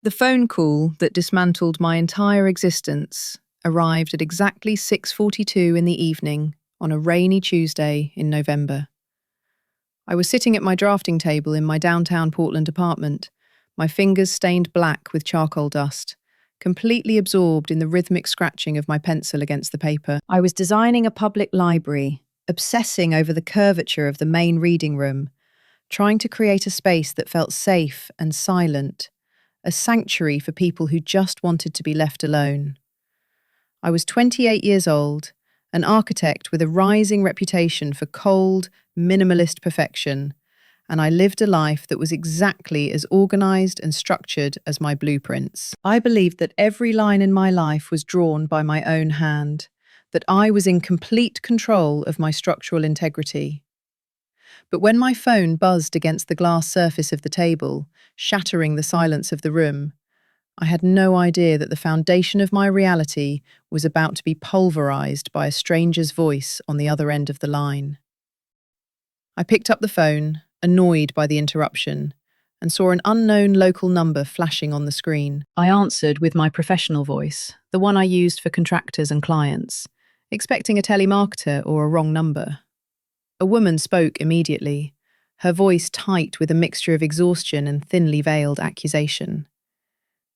The phone call that dismantled my entire existence arrived at exactly 6:42 in the evening on a rainy Tuesday in November. I was sitting at my drafting table in my downtown Portland apartment, my fingers stained black with charcoal dust, completely absorbed in the rhythmic scratching of my pencil against the paper. I was designing a public library, obsessing over the curvature of the main reading room, trying to create a space that felt safe and silent, a sanctuary for people who just wanted to be left alone. I was 28 years old, an architect with a rising reputation for cold, minimalist perfection, and I lived a life that was exactly as organized and structured as my blueprints. I believed that every line in my life was drawn by my own hand, that I was in complete control of my structural integrity. But when my phone buzzed against the glass surface of the table, shattering the silence of the room, I had no idea that the foundation of my reality was about to be pulverized by a stranger's voice on the other end of the line. I picked up the phone, annoyed by the interruption, and saw an unknown local number flashing on the screen. I answered with my professional voice, the one I used for contractors and clients, expecting a telemarketer or a wrong number. A woman spoke immediately, her voice tight with a mixture of exhaustion and thinly veiled accusation.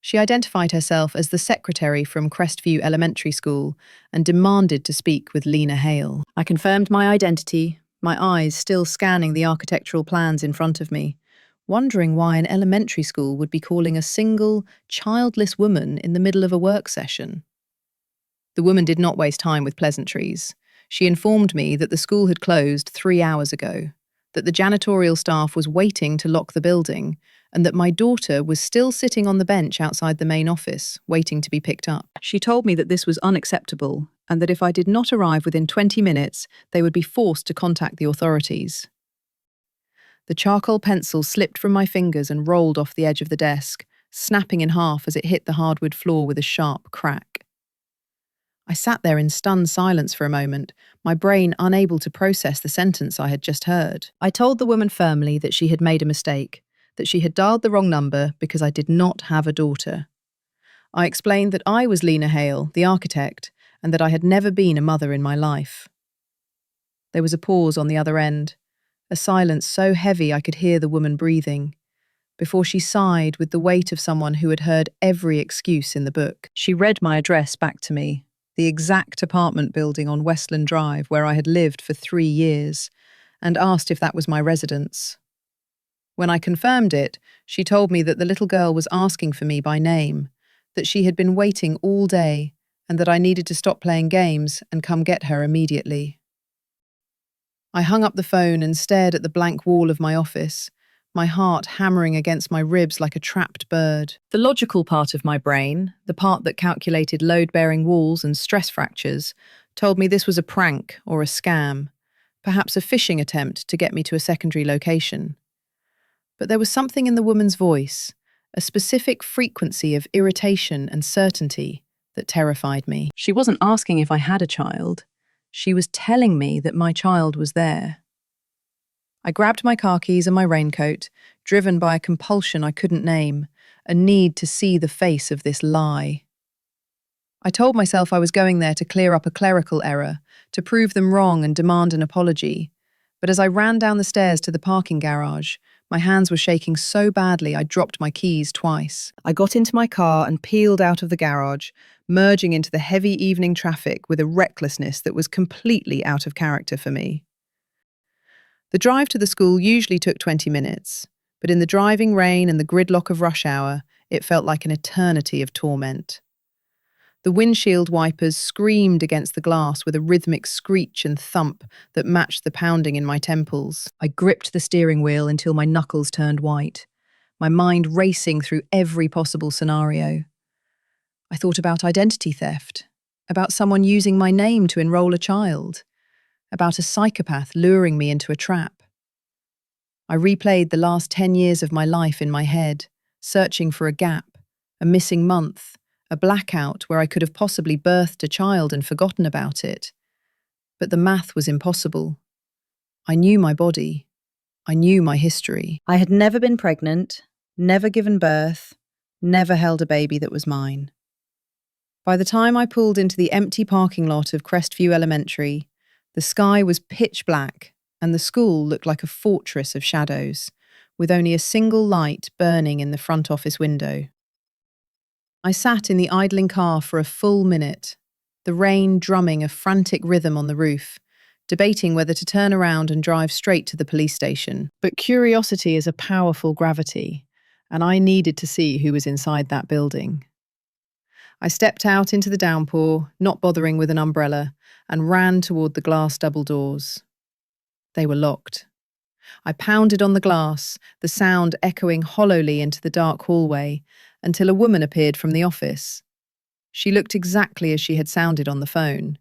She identified herself as the secretary from Crestview Elementary School and demanded to speak with Lena Hale. I confirmed my identity, my eyes still scanning the architectural plans in front of me, wondering why an elementary school would be calling a single, childless woman in the middle of a work session. The woman did not waste time with pleasantries. She informed me that the school had closed 3 hours ago, that the janitorial staff was waiting to lock the building, and that my daughter was still sitting on the bench outside the main office, waiting to be picked up. She told me that this was unacceptable, and that if I did not arrive within 20 minutes, they would be forced to contact the authorities. The charcoal pencil slipped from my fingers and rolled off the edge of the desk, snapping in half as it hit the hardwood floor with a sharp crack. I sat there in stunned silence for a moment, my brain unable to process the sentence I had just heard. I told the woman firmly that she had made a mistake, that she had dialed the wrong number because I did not have a daughter. I explained that I was Lena Hale, the architect, and that I had never been a mother in my life. There was a pause on the other end, a silence so heavy I could hear the woman breathing, before she sighed with the weight of someone who had heard every excuse in the book. She read my address back to me, the exact apartment building on Westland Drive where I had lived for 3 years, and asked if that was my residence. When I confirmed it, she told me that the little girl was asking for me by name, that she had been waiting all day, and that I needed to stop playing games and come get her immediately. I hung up the phone and stared at the blank wall of my office, my heart hammering against my ribs like a trapped bird. The logical part of my brain, the part that calculated load-bearing walls and stress fractures, told me this was a prank or a scam, perhaps a phishing attempt to get me to a secondary location. But there was something in the woman's voice, a specific frequency of irritation and certainty that terrified me. She wasn't asking if I had a child. She was telling me that my child was there. I grabbed my car keys and my raincoat, driven by a compulsion I couldn't name, a need to see the face of this lie. I told myself I was going there to clear up a clerical error, to prove them wrong and demand an apology. But as I ran down the stairs to the parking garage, my hands were shaking so badly I dropped my keys twice. I got into my car and peeled out of the garage, merging into the heavy evening traffic with a recklessness that was completely out of character for me. The drive to the school usually took 20 minutes, but in the driving rain and the gridlock of rush hour, it felt like an eternity of torment. The windshield wipers screamed against the glass with a rhythmic screech and thump that matched the pounding in my temples. I gripped the steering wheel until my knuckles turned white, my mind racing through every possible scenario. I thought about identity theft, about someone using my name to enroll a child, about a psychopath luring me into a trap. I replayed the last 10 years of my life in my head, searching for a gap, a missing month, a blackout where I could have possibly birthed a child and forgotten about it. But the math was impossible. I knew my body. I knew my history. I had never been pregnant, never given birth, never held a baby that was mine. By the time I pulled into the empty parking lot of Crestview Elementary, the sky was pitch black and the school looked like a fortress of shadows, with only a single light burning in the front office window. I sat in the idling car for a full minute, the rain drumming a frantic rhythm on the roof, debating whether to turn around and drive straight to the police station. But curiosity is a powerful gravity, and I needed to see who was inside that building. I stepped out into the downpour, not bothering with an umbrella, and ran toward the glass double doors. They were locked. I pounded on the glass, the sound echoing hollowly into the dark hallway, until a woman appeared from the office. She looked exactly as she had sounded on the phone.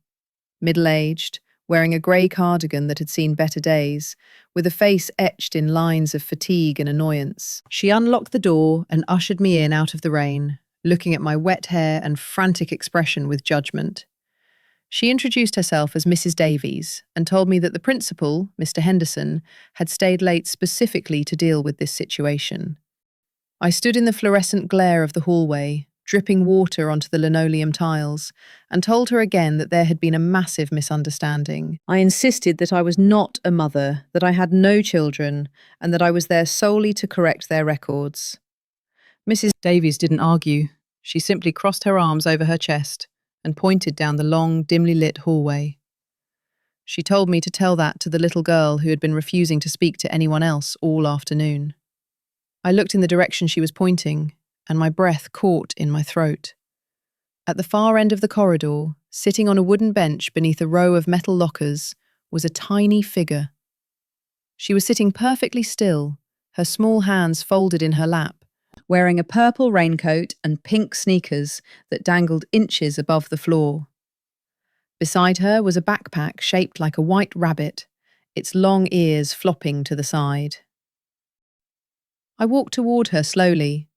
Middle-aged, wearing a grey cardigan that had seen better days, with a face etched in lines of fatigue and annoyance. She unlocked the door and ushered me in out of the rain, looking at my wet hair and frantic expression with judgment. She introduced herself as Mrs. Davies and told me that the principal, Mr. Henderson, had stayed late specifically to deal with this situation. I stood in the fluorescent glare of the hallway, dripping water onto the linoleum tiles, and told her again that there had been a massive misunderstanding. I insisted that I was not a mother, that I had no children, and that I was there solely to correct their records. Mrs. Davies didn't argue. She simply crossed her arms over her chest and pointed down the long, dimly lit hallway. She told me to tell that to the little girl who had been refusing to speak to anyone else all afternoon. I looked in the direction she was pointing, and my breath caught in my throat. At the far end of the corridor, sitting on a wooden bench beneath a row of metal lockers, was a tiny figure. She was sitting perfectly still, her small hands folded in her lap, wearing a purple raincoat and pink sneakers that dangled inches above the floor. Beside her was a backpack shaped like a white rabbit, its long ears flopping to the side. I walked toward her slowly,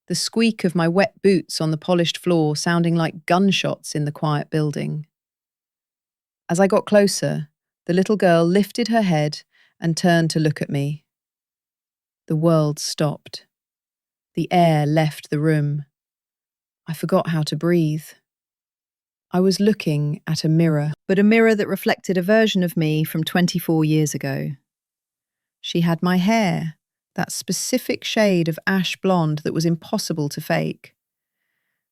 the squeak of my wet boots on the polished floor sounding like gunshots in the quiet building. As I got closer, the little girl lifted her head and turned to look at me. The world stopped. The air left the room. I forgot how to breathe. I was looking at a mirror, but a mirror that reflected a version of me from 24 years ago. She had my hair, that specific shade of ash blonde that was impossible to fake.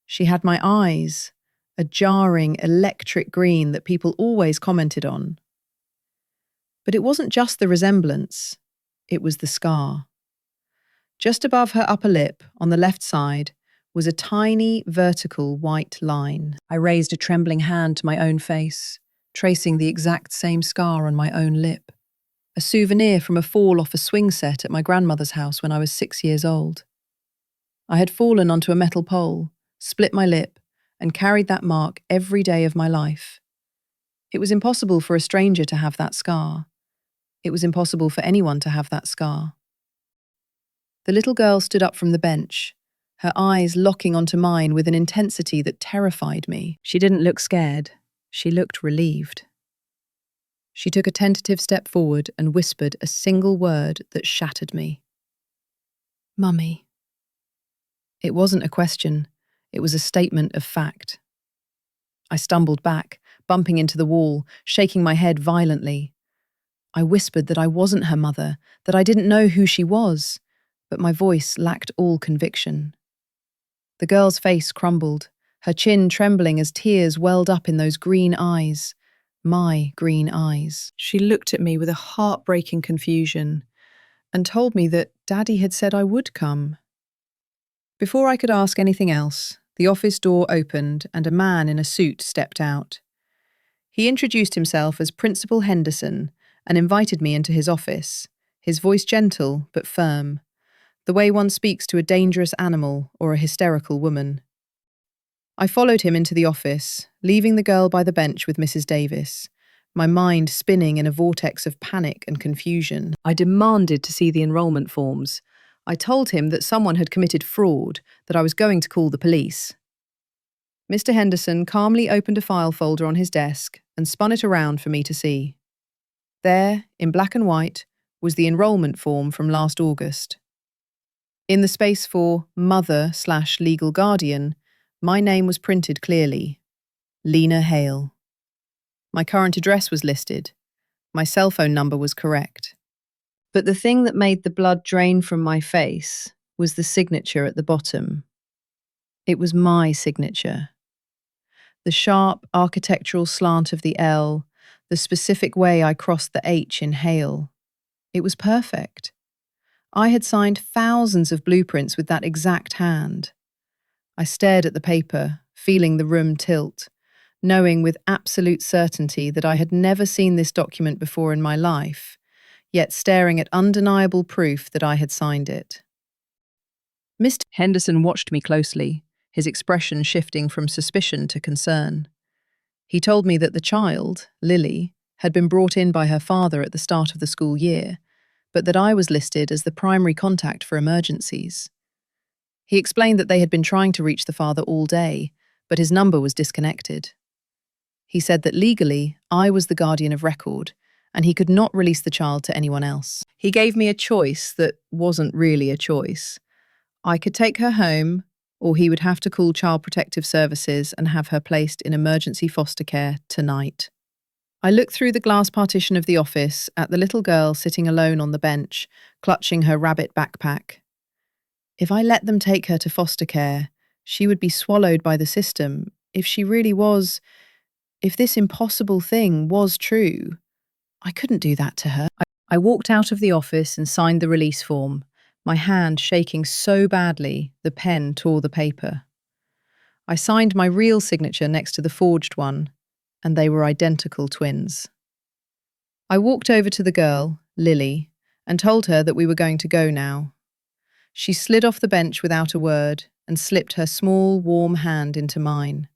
She had my eyes, a jarring electric green that people always commented on. But it wasn't just the resemblance, it was the scar. Just above her upper lip, on the left side, was a tiny vertical white line. I raised a trembling hand to my own face, tracing the exact same scar on my own lip. A souvenir from a fall off a swing set at my grandmother's house when I was 6 years old. I had fallen onto a metal pole, split my lip, and carried that mark every day of my life. It was impossible for a stranger to have that scar. It was impossible for anyone to have that scar. The little girl stood up from the bench, her eyes locking onto mine with an intensity that terrified me. She didn't look scared. She looked relieved. She took a tentative step forward and whispered a single word that shattered me. Mummy. It wasn't a question. It was a statement of fact. I stumbled back, bumping into the wall, shaking my head violently. I whispered that I wasn't her mother, that I didn't know who she was, but my voice lacked all conviction. The girl's face crumbled, her chin trembling as tears welled up in those green eyes. My green eyes. She looked at me with a heartbreaking confusion and told me that Daddy had said I would come. Before I could ask anything else, the office door opened and a man in a suit stepped out. He introduced himself as Principal Henderson and invited me into his office, his voice gentle but firm, the way one speaks to a dangerous animal or a hysterical woman. I followed him into the office, leaving the girl by the bench with Mrs. Davis, my mind spinning in a vortex of panic and confusion. I demanded to see the enrolment forms. I told him that someone had committed fraud, that I was going to call the police. Mr. Henderson calmly opened a file folder on his desk and spun it around for me to see. There, in black and white, was the enrolment form from last August. In the space for mother/legal guardian, my name was printed clearly: Lena Hale. My current address was listed. My cell phone number was correct. But the thing that made the blood drain from my face was the signature at the bottom. It was my signature. The sharp architectural slant of the L, the specific way I crossed the H in Hale. It was perfect. I had signed thousands of blueprints with that exact hand. I stared at the paper, feeling the room tilt, knowing with absolute certainty that I had never seen this document before in my life, yet staring at undeniable proof that I had signed it. Mr. Henderson watched me closely, his expression shifting from suspicion to concern. He told me that the child, Lily, had been brought in by her father at the start of the school year, but that I was listed as the primary contact for emergencies. He explained that they had been trying to reach the father all day, but his number was disconnected. He said that legally, I was the guardian of record, and he could not release the child to anyone else. He gave me a choice that wasn't really a choice. I could take her home, or he would have to call Child Protective Services and have her placed in emergency foster care tonight. I looked through the glass partition of the office at the little girl sitting alone on the bench, clutching her rabbit backpack. If I let them take her to foster care, she would be swallowed by the system. If this impossible thing was true, I couldn't do that to her. I walked out of the office and signed the release form, my hand shaking so badly the pen tore the paper. I signed my real signature next to the forged one, and they were identical twins. I walked over to the girl, Lily, and told her that we were going to go now. She slid off the bench without a word and slipped her small, warm hand into mine.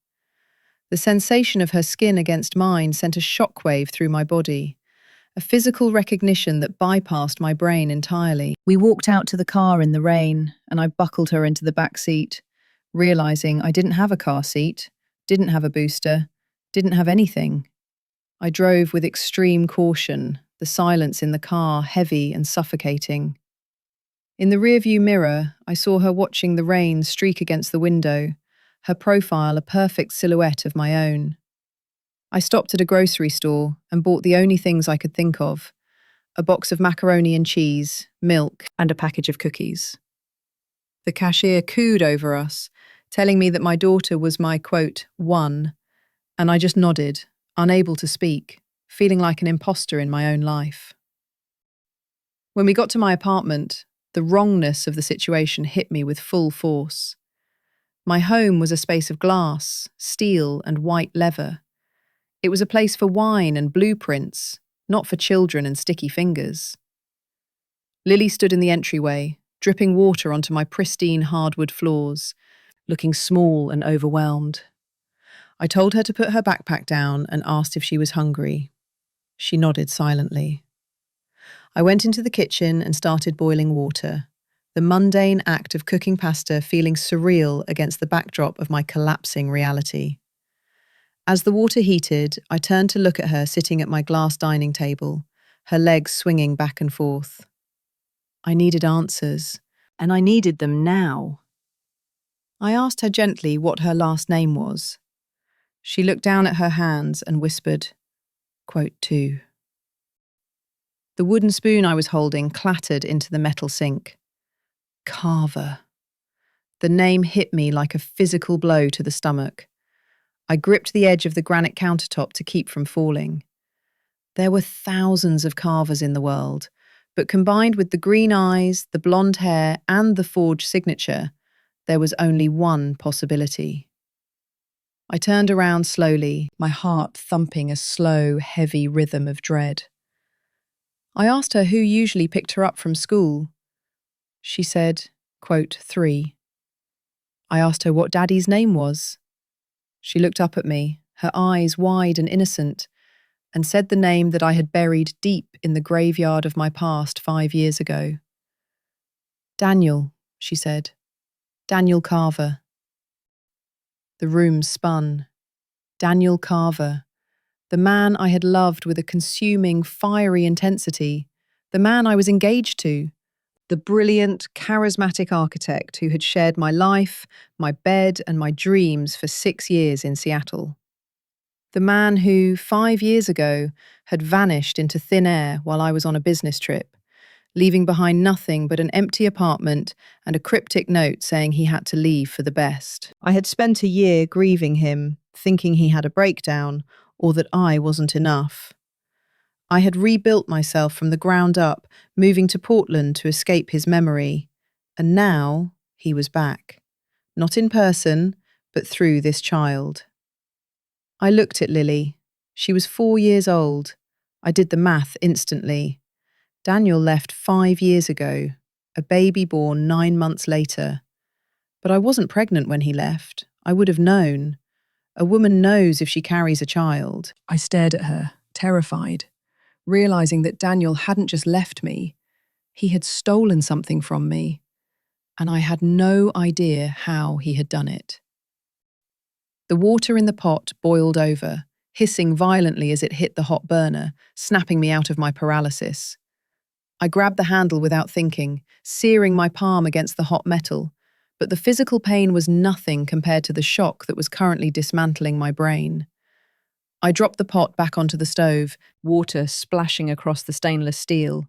The sensation of her skin against mine sent a shockwave through my body, a physical recognition that bypassed my brain entirely. We walked out to the car in the rain, and I buckled her into the back seat, realizing I didn't have a car seat, didn't have a booster, didn't have anything. I drove with extreme caution, the silence in the car heavy and suffocating. In the rearview mirror, I saw her watching the rain streak against the window, her profile a perfect silhouette of my own. I stopped at a grocery store and bought the only things I could think of: a box of macaroni and cheese, milk, and a package of cookies. The cashier cooed over us, telling me that my daughter was my, quote, one, and I just nodded, unable to speak, feeling like an imposter in my own life. When we got to my apartment, the wrongness of the situation hit me with full force. My home was a space of glass, steel, and white leather. It was a place for wine and blueprints, not for children and sticky fingers. Lily stood in the entryway, dripping water onto my pristine hardwood floors, looking small and overwhelmed. I told her to put her backpack down and asked if she was hungry. She nodded silently. I went into the kitchen and started boiling water, the mundane act of cooking pasta feeling surreal against the backdrop of my collapsing reality. As the water heated, I turned to look at her sitting at my glass dining table, her legs swinging back and forth. I needed answers, and I needed them now. I asked her gently what her last name was. She looked down at her hands and whispered, quote, 2. The wooden spoon I was holding clattered into the metal sink. Carver. The name hit me like a physical blow to the stomach. I gripped the edge of the granite countertop to keep from falling. There were thousands of Carvers in the world, but combined with the green eyes, the blonde hair, and the forged signature, there was only one possibility. I turned around slowly, my heart thumping a slow, heavy rhythm of dread. I asked her who usually picked her up from school. She said, quote, 3. I asked her what Daddy's name was. She looked up at me, her eyes wide and innocent, and said the name that I had buried deep in the graveyard of my past 5 years ago. Daniel, she said. Daniel Carver. The room spun. Daniel Carver. The man I had loved with a consuming, fiery intensity. The man I was engaged to. The brilliant, charismatic architect who had shared my life, my bed, and my dreams for 6 years in Seattle. The man who, 5 years ago, had vanished into thin air while I was on a business trip, leaving behind nothing but an empty apartment and a cryptic note saying he had to leave for the best. I had spent a year grieving him, thinking he had a breakdown or that I wasn't enough. I had rebuilt myself from the ground up, moving to Portland to escape his memory. And now he was back. Not in person, but through this child. I looked at Lily. She was 4 years old. I did the math instantly. Daniel left 5 years ago, a baby born 9 months later. But I wasn't pregnant when he left. I would have known. A woman knows if she carries a child. I stared at her, terrified, realizing that Daniel hadn't just left me, he had stolen something from me, and I had no idea how he had done it. The water in the pot boiled over, hissing violently as it hit the hot burner, snapping me out of my paralysis. I grabbed the handle without thinking, searing my palm against the hot metal, but the physical pain was nothing compared to the shock that was currently dismantling my brain. I dropped the pot back onto the stove, water splashing across the stainless steel,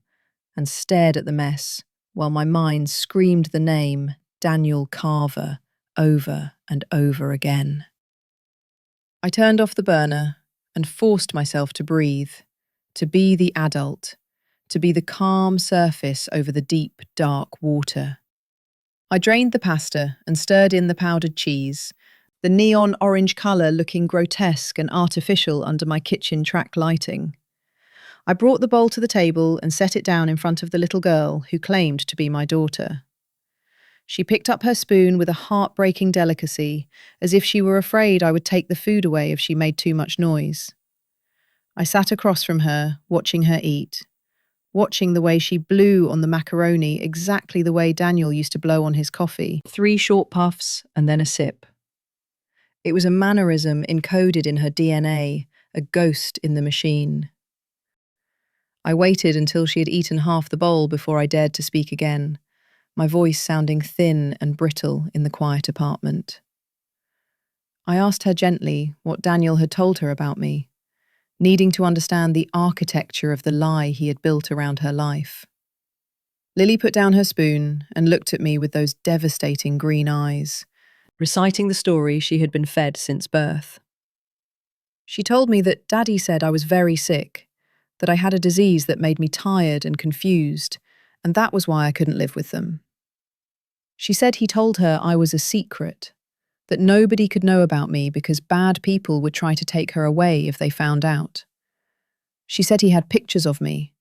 and stared at the mess, while my mind screamed the name, Daniel Carver, over and over again. I turned off the burner and forced myself to breathe, to be the adult, to be the calm surface over the deep, dark water. I drained the pasta and stirred in the powdered cheese, the neon orange colour looking grotesque and artificial under my kitchen track lighting. I brought the bowl to the table and set it down in front of the little girl who claimed to be my daughter. She picked up her spoon with a heartbreaking delicacy, as if she were afraid I would take the food away if she made too much noise. I sat across from her, watching her eat, watching the way she blew on the macaroni exactly the way Daniel used to blow on his coffee. 3 short puffs and then a sip. It was a mannerism encoded in her DNA, a ghost in the machine. I waited until she had eaten half the bowl before I dared to speak again, my voice sounding thin and brittle in the quiet apartment. I asked her gently what Daniel had told her about me, needing to understand the architecture of the lie he had built around her life. Lily put down her spoon and looked at me with those devastating green eyes, reciting the story she had been fed since birth. She told me that Daddy said I was very sick, that I had a disease that made me tired and confused, and that was why I couldn't live with them. She said he told her I was a secret, that nobody could know about me because bad people would try to take her away if they found out. She said he had pictures of me,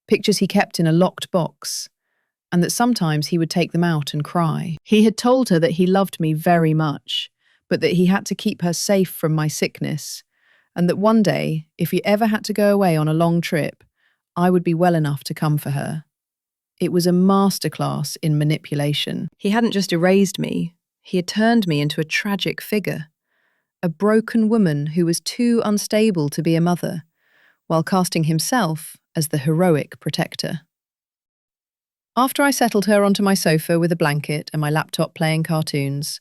pictures he kept in a locked box, and that sometimes he would take them out and cry. He had told her that he loved me very much, but that he had to keep her safe from my sickness, and that one day, if he ever had to go away on a long trip, I would be well enough to come for her. It was a masterclass in manipulation. He hadn't just erased me, he had turned me into a tragic figure, a broken woman who was too unstable to be a mother, while casting himself as the heroic protector. After I settled her onto my sofa with a blanket and my laptop playing cartoons,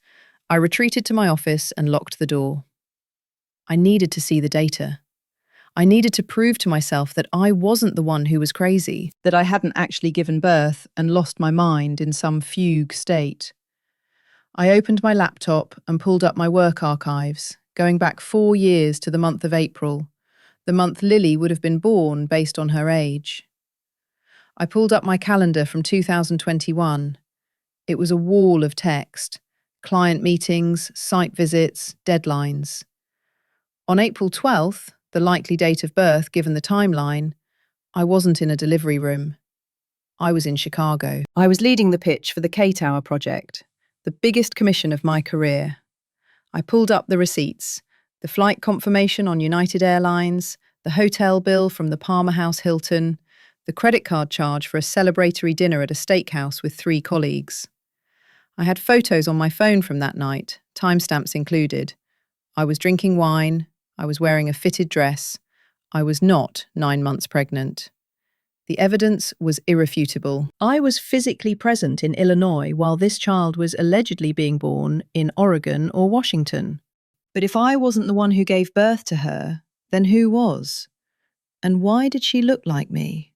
I retreated to my office and locked the door. I needed to see the data. I needed to prove to myself that I wasn't the one who was crazy, that I hadn't actually given birth and lost my mind in some fugue state. I opened my laptop and pulled up my work archives, going back 4 years to the month of April, the month Lily would have been born based on her age. I pulled up my calendar from 2021. It was a wall of text, client meetings, site visits, deadlines. On April 12th, the likely date of birth given the timeline, I wasn't in a delivery room. I was in Chicago. I was leading the pitch for the K-Tower project, the biggest commission of my career. I pulled up the receipts, the flight confirmation on United Airlines, the hotel bill from the Palmer House Hilton, the credit card charge for a celebratory dinner at a steakhouse with 3 colleagues. I had photos on my phone from that night, timestamps included. I was drinking wine, I was wearing a fitted dress, I was not 9 months pregnant. The evidence was irrefutable. I was physically present in Illinois while this child was allegedly being born in Oregon or Washington. But if I wasn't the one who gave birth to her, then who was? And why did she look like me?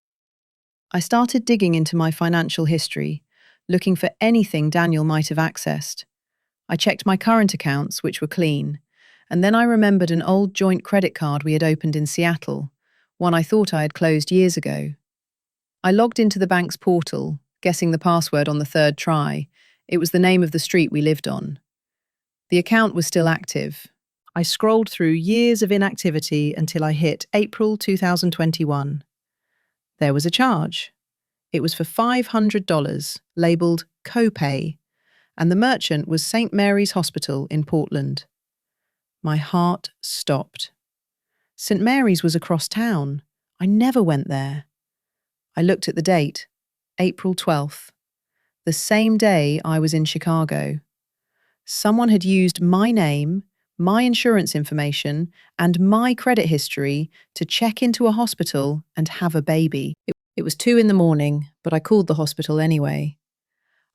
I started digging into my financial history, looking for anything Daniel might have accessed. I checked my current accounts, which were clean, and then I remembered an old joint credit card we had opened in Seattle, one I thought I had closed years ago. I logged into the bank's portal, guessing the password on the third try. It was the name of the street we lived on. The account was still active. I scrolled through years of inactivity until I hit April 2021. There was a charge. It was for $500, labelled copay, and the merchant was St. Mary's Hospital in Portland. My heart stopped. St. Mary's was across town. I never went there. I looked at the date, April 12th, the same day I was in Chicago. Someone had used my name, my insurance information, and my credit history to check into a hospital and have a baby. It was 2 a.m, but I called the hospital anyway.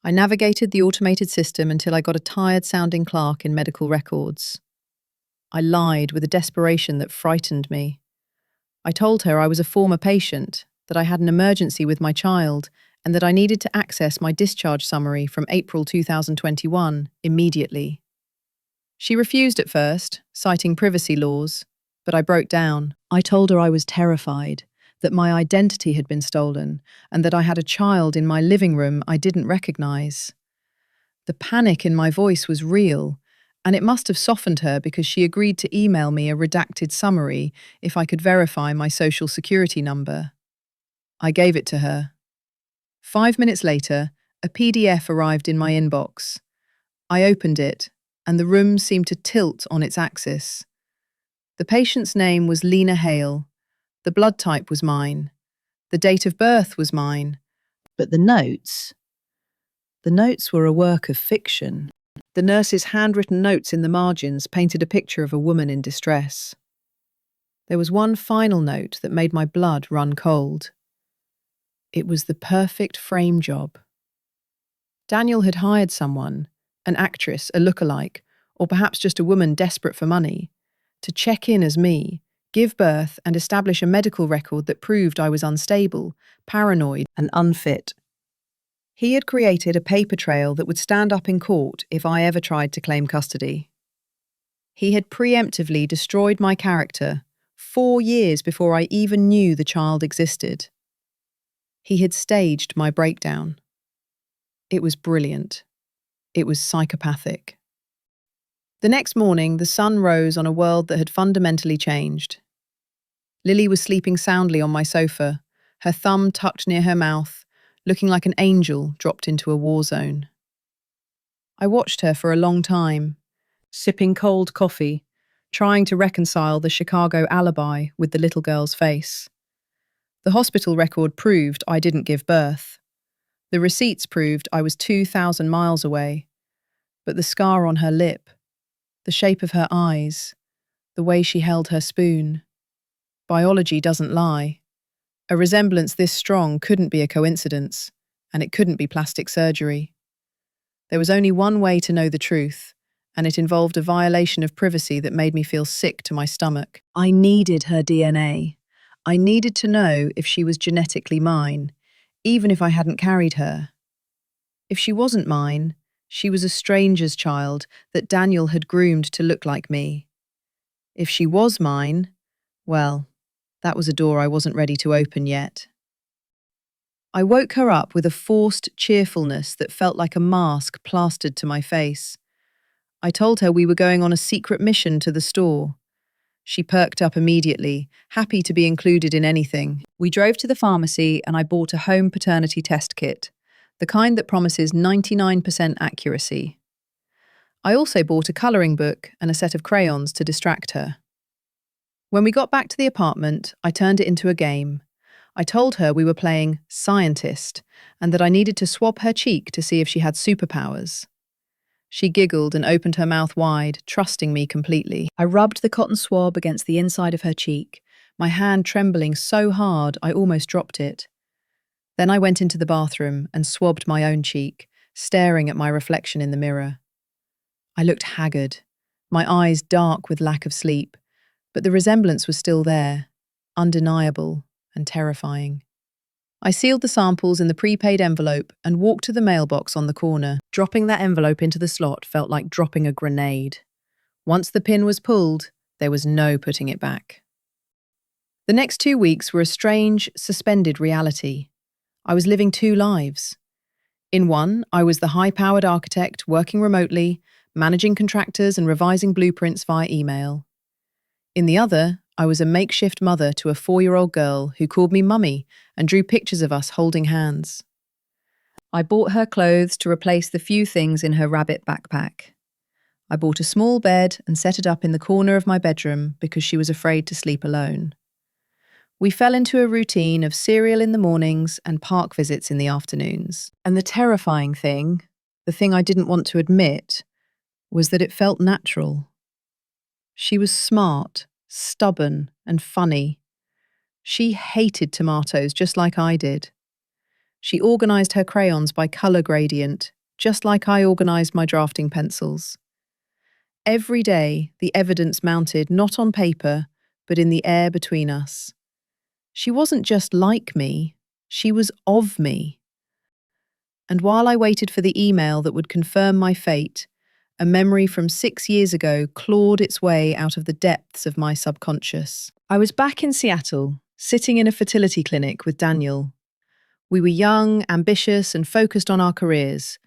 I navigated the automated system until I got a tired-sounding clerk in medical records. I lied with a desperation that frightened me. I told her I was a former patient, that I had an emergency with my child, and that I needed to access my discharge summary from April 2021 immediately. She refused at first, citing privacy laws, but I broke down. I told her I was terrified, that my identity had been stolen, and that I had a child in my living room I didn't recognize. The panic in my voice was real, and it must have softened her because she agreed to email me a redacted summary if I could verify my social security number. I gave it to her. 5 minutes later, a PDF arrived in my inbox. I opened it, and the room seemed to tilt on its axis. The patient's name was Lena Hale. The blood type was mine. The date of birth was mine. But the notes were a work of fiction. The nurse's handwritten notes in the margins painted a picture of a woman in distress. There was one final note that made my blood run cold. It was the perfect frame job. Daniel had hired someone, an actress, a lookalike, or perhaps just a woman desperate for money, to check in as me, give birth, and establish a medical record that proved I was unstable, paranoid, and unfit. He had created a paper trail that would stand up in court if I ever tried to claim custody. He had preemptively destroyed my character 4 years before I even knew the child existed. He had staged my breakdown. It was brilliant. It was psychopathic. The next morning, the sun rose on a world that had fundamentally changed. Lily was sleeping soundly on my sofa, her thumb tucked near her mouth, looking like an angel dropped into a war zone. I watched her for a long time, sipping cold coffee, trying to reconcile the Chicago alibi with the little girl's face. The hospital record proved I didn't give birth. The receipts proved I was 2,000 miles away. But the scar on her lip, the shape of her eyes, the way she held her spoon. Biology doesn't lie. A resemblance this strong couldn't be a coincidence, and it couldn't be plastic surgery. There was only one way to know the truth, and it involved a violation of privacy that made me feel sick to my stomach. I needed her DNA. I needed to know if she was genetically mine, even if I hadn't carried her. If she wasn't mine, she was a stranger's child that Daniel had groomed to look like me. If she was mine, well, that was a door I wasn't ready to open yet. I woke her up with a forced cheerfulness that felt like a mask plastered to my face. I told her we were going on a secret mission to the store. She perked up immediately, happy to be included in anything. We drove to the pharmacy and I bought a home paternity test kit, the kind that promises 99% accuracy. I also bought a colouring book and a set of crayons to distract her. When we got back to the apartment, I turned it into a game. I told her we were playing scientist and that I needed to swab her cheek to see if she had superpowers. She giggled and opened her mouth wide, trusting me completely. I rubbed the cotton swab against the inside of her cheek, my hand trembling so hard I almost dropped it. Then I went into the bathroom and swabbed my own cheek, staring at my reflection in the mirror. I looked haggard, my eyes dark with lack of sleep, but the resemblance was still there, undeniable and terrifying. I sealed the samples in the prepaid envelope and walked to the mailbox on the corner. Dropping that envelope into the slot felt like dropping a grenade. Once the pin was pulled, there was no putting it back. The next 2 weeks were a strange, suspended reality. I was living two lives. In one, I was the high-powered architect working remotely, managing contractors and revising blueprints via email. In the other, I was a makeshift mother to a 4-year-old girl who called me mummy and drew pictures of us holding hands. I bought her clothes to replace the few things in her rabbit backpack. I bought a small bed and set it up in the corner of my bedroom because she was afraid to sleep alone. We fell into a routine of cereal in the mornings and park visits in the afternoons. And the terrifying thing, the thing I didn't want to admit, was that it felt natural. She was smart, stubborn, and funny. She hated tomatoes just like I did. She organised her crayons by colour gradient, just like I organised my drafting pencils. Every day, the evidence mounted not on paper, but in the air between us. She wasn't just like me, she was of me. And while I waited for the email that would confirm my fate, a memory from 6 years ago clawed its way out of the depths of my subconscious. I was back in Seattle, sitting in a fertility clinic with Daniel. We were young, ambitious, and focused on our careers,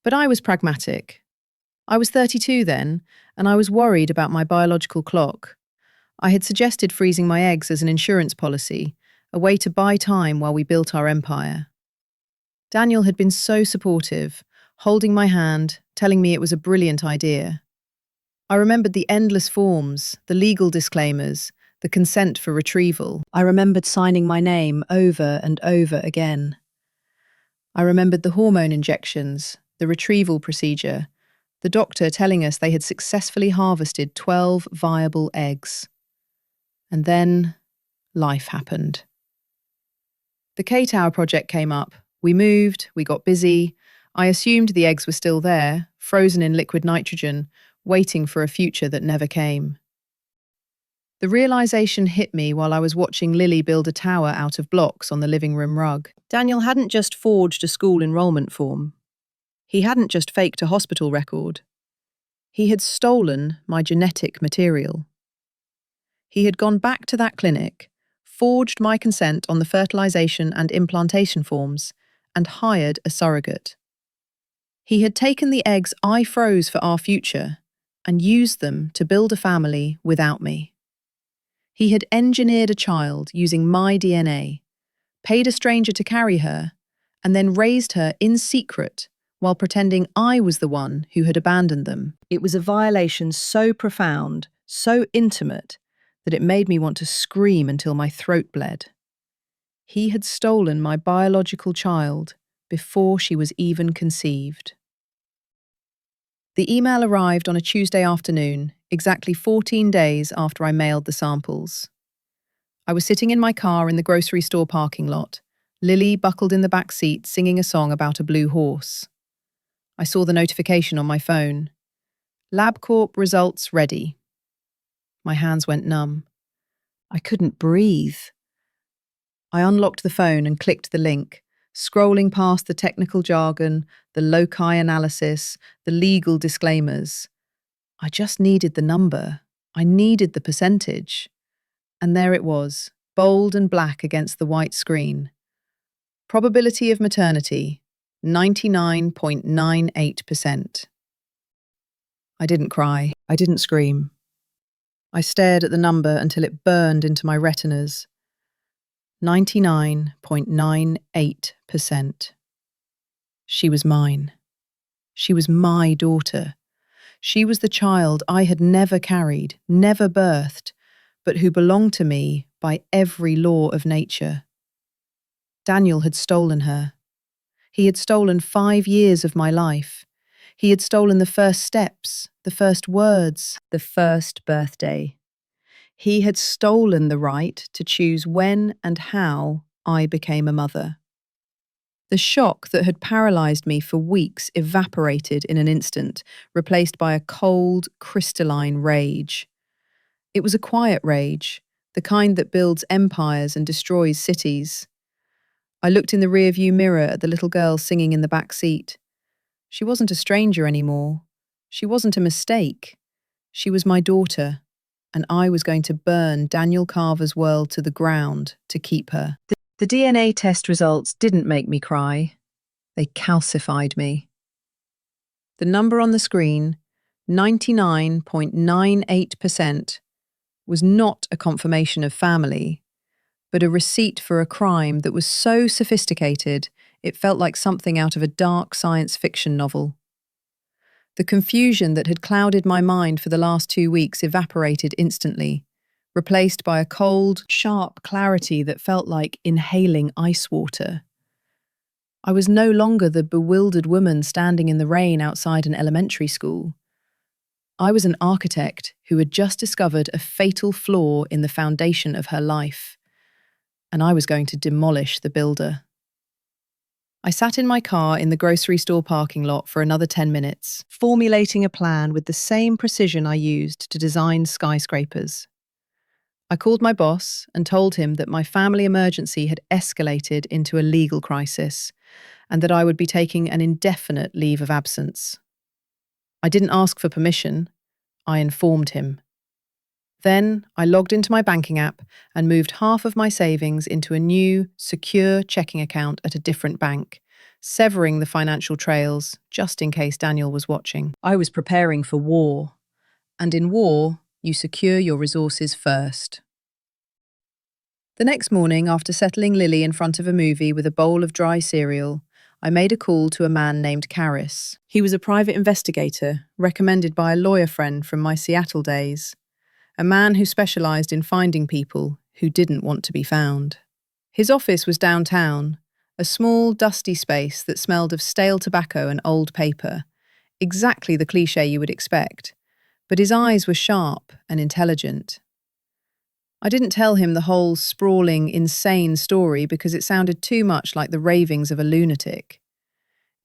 but I was pragmatic. I was 32 then, and I was worried about my biological clock. I had suggested freezing my eggs as an insurance policy, a way to buy time while we built our empire. Daniel had been so supportive, holding my hand, telling me it was a brilliant idea. I remembered the endless forms, the legal disclaimers, the consent for retrieval. I remembered signing my name over and over again. I remembered the hormone injections, the retrieval procedure, the doctor telling us they had successfully harvested 12 viable eggs. And then life happened. The K-Tower project came up. We moved, we got busy. I assumed the eggs were still there, frozen in liquid nitrogen, waiting for a future that never came. The realization hit me while I was watching Lily build a tower out of blocks on the living room rug. Daniel hadn't just forged a school enrollment form. He hadn't just faked a hospital record. He had stolen my genetic material. He had gone back to that clinic, forged my consent on the fertilization and implantation forms, and hired a surrogate. He had taken the eggs I froze for our future and used them to build a family without me. He had engineered a child using my DNA, paid a stranger to carry her, and then raised her in secret while pretending I was the one who had abandoned them. It was a violation so profound, so intimate, that it made me want to scream until my throat bled. He had stolen my biological child before she was even conceived. The email arrived on a Tuesday afternoon, exactly 14 days after I mailed the samples. I was sitting in my car in the grocery store parking lot, Lily buckled in the back seat singing a song about a blue horse. I saw the notification on my phone. LabCorp results ready. My hands went numb. I couldn't breathe. I unlocked the phone and clicked the link, scrolling past the technical jargon, the loci analysis, the legal disclaimers. I just needed the number. I needed the percentage. And there it was, bold and black against the white screen. Probability of maternity, 99.98%. I didn't cry. I didn't scream. I stared at the number until it burned into my retinas. 99.98%. She was mine. She was my daughter. She was the child I had never carried, never birthed, but who belonged to me by every law of nature. Daniel had stolen her. He had stolen 5 years of my life. He had stolen the first steps, the first words, the first birthday. He had stolen the right to choose when and how I became a mother. The shock that had paralysed me for weeks evaporated in an instant, replaced by a cold, crystalline rage. It was a quiet rage, the kind that builds empires and destroys cities. I looked in the rearview mirror at the little girl singing in the back seat. She wasn't a stranger anymore. She wasn't a mistake. She was my daughter, and I was going to burn Daniel Carver's world to the ground to keep her. The DNA test results didn't make me cry. They calcified me. The number on the screen, 99.98%, was not a confirmation of family, but a receipt for a crime that was so sophisticated it felt like something out of a dark science fiction novel. The confusion that had clouded my mind for the last 2 weeks evaporated instantly, replaced by a cold, sharp clarity that felt like inhaling ice water. I was no longer the bewildered woman standing in the rain outside an elementary school. I was an architect who had just discovered a fatal flaw in the foundation of her life, and I was going to demolish the builder. I sat in my car in the grocery store parking lot for another 10 minutes, formulating a plan with the same precision I used to design skyscrapers. I called my boss and told him that my family emergency had escalated into a legal crisis and that I would be taking an indefinite leave of absence. I didn't ask for permission. I informed him. Then I logged into my banking app and moved half of my savings into a new, secure checking account at a different bank, severing the financial trails just in case Daniel was watching. I was preparing for war, and in war, you secure your resources first. The next morning, after settling Lily in front of a movie with a bowl of dry cereal, I made a call to a man named Karis. He was a private investigator, recommended by a lawyer friend from my Seattle days. A man who specialised in finding people who didn't want to be found. His office was downtown, a small, dusty space that smelled of stale tobacco and old paper, exactly the cliché you would expect, but his eyes were sharp and intelligent. I didn't tell him the whole sprawling, insane story because it sounded too much like the ravings of a lunatic.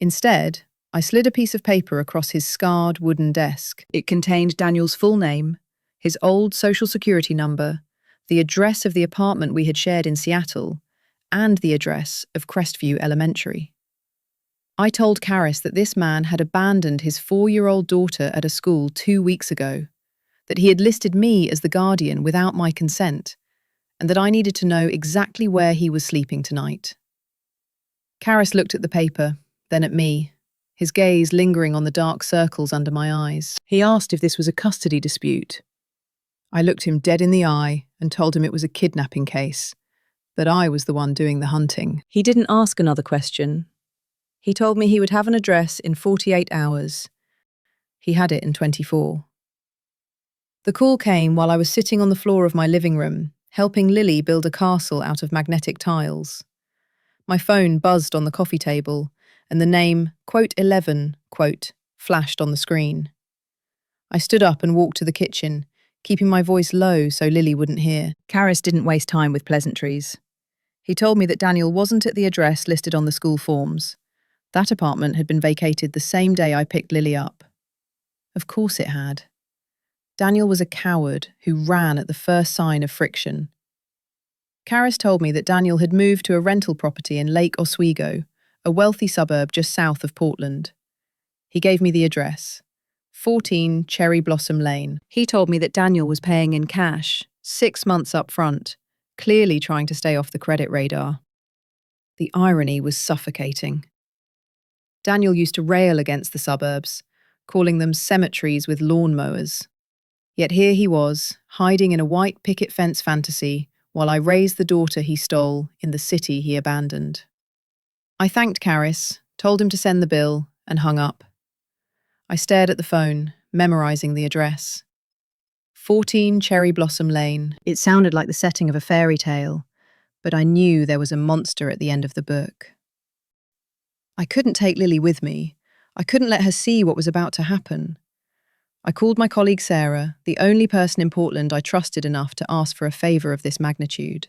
Instead, I slid a piece of paper across his scarred wooden desk. It contained Daniel's full name, his old social security number, the address of the apartment we had shared in Seattle, and the address of Crestview Elementary. I told Karis that this man had abandoned his 4-year-old daughter at a school 2 weeks ago, that he had listed me as the guardian without my consent, and that I needed to know exactly where he was sleeping tonight. Karis looked at the paper, then at me, his gaze lingering on the dark circles under my eyes. He asked if this was a custody dispute. I looked him dead in the eye and told him it was a kidnapping case, that I was the one doing the hunting. He didn't ask another question. He told me he would have an address in 48 hours. He had it in 24. The call came while I was sitting on the floor of my living room, helping Lily build a castle out of magnetic tiles. My phone buzzed on the coffee table, and the name, #11, flashed on the screen. I stood up and walked to the kitchen, keeping my voice low so Lily wouldn't hear. Karis didn't waste time with pleasantries. He told me that Daniel wasn't at the address listed on the school forms. That apartment had been vacated the same day I picked Lily up. Of course it had. Daniel was a coward who ran at the first sign of friction. Karis told me that Daniel had moved to a rental property in Lake Oswego, a wealthy suburb just south of Portland. He gave me the address, 14 Cherry Blossom Lane. He told me that Daniel was paying in cash, 6 months up front, clearly trying to stay off the credit radar. The irony was suffocating. Daniel used to rail against the suburbs, calling them cemeteries with lawnmowers. Yet here he was, hiding in a white picket fence fantasy, while I raised the daughter he stole in the city he abandoned. I thanked Karis, told him to send the bill, and hung up. I stared at the phone, memorizing the address. 14 Cherry Blossom Lane. It sounded like the setting of a fairy tale, but I knew there was a monster at the end of the book. I couldn't take Lily with me. I couldn't let her see what was about to happen. I called my colleague Sarah, the only person in Portland I trusted enough to ask for a favour of this magnitude.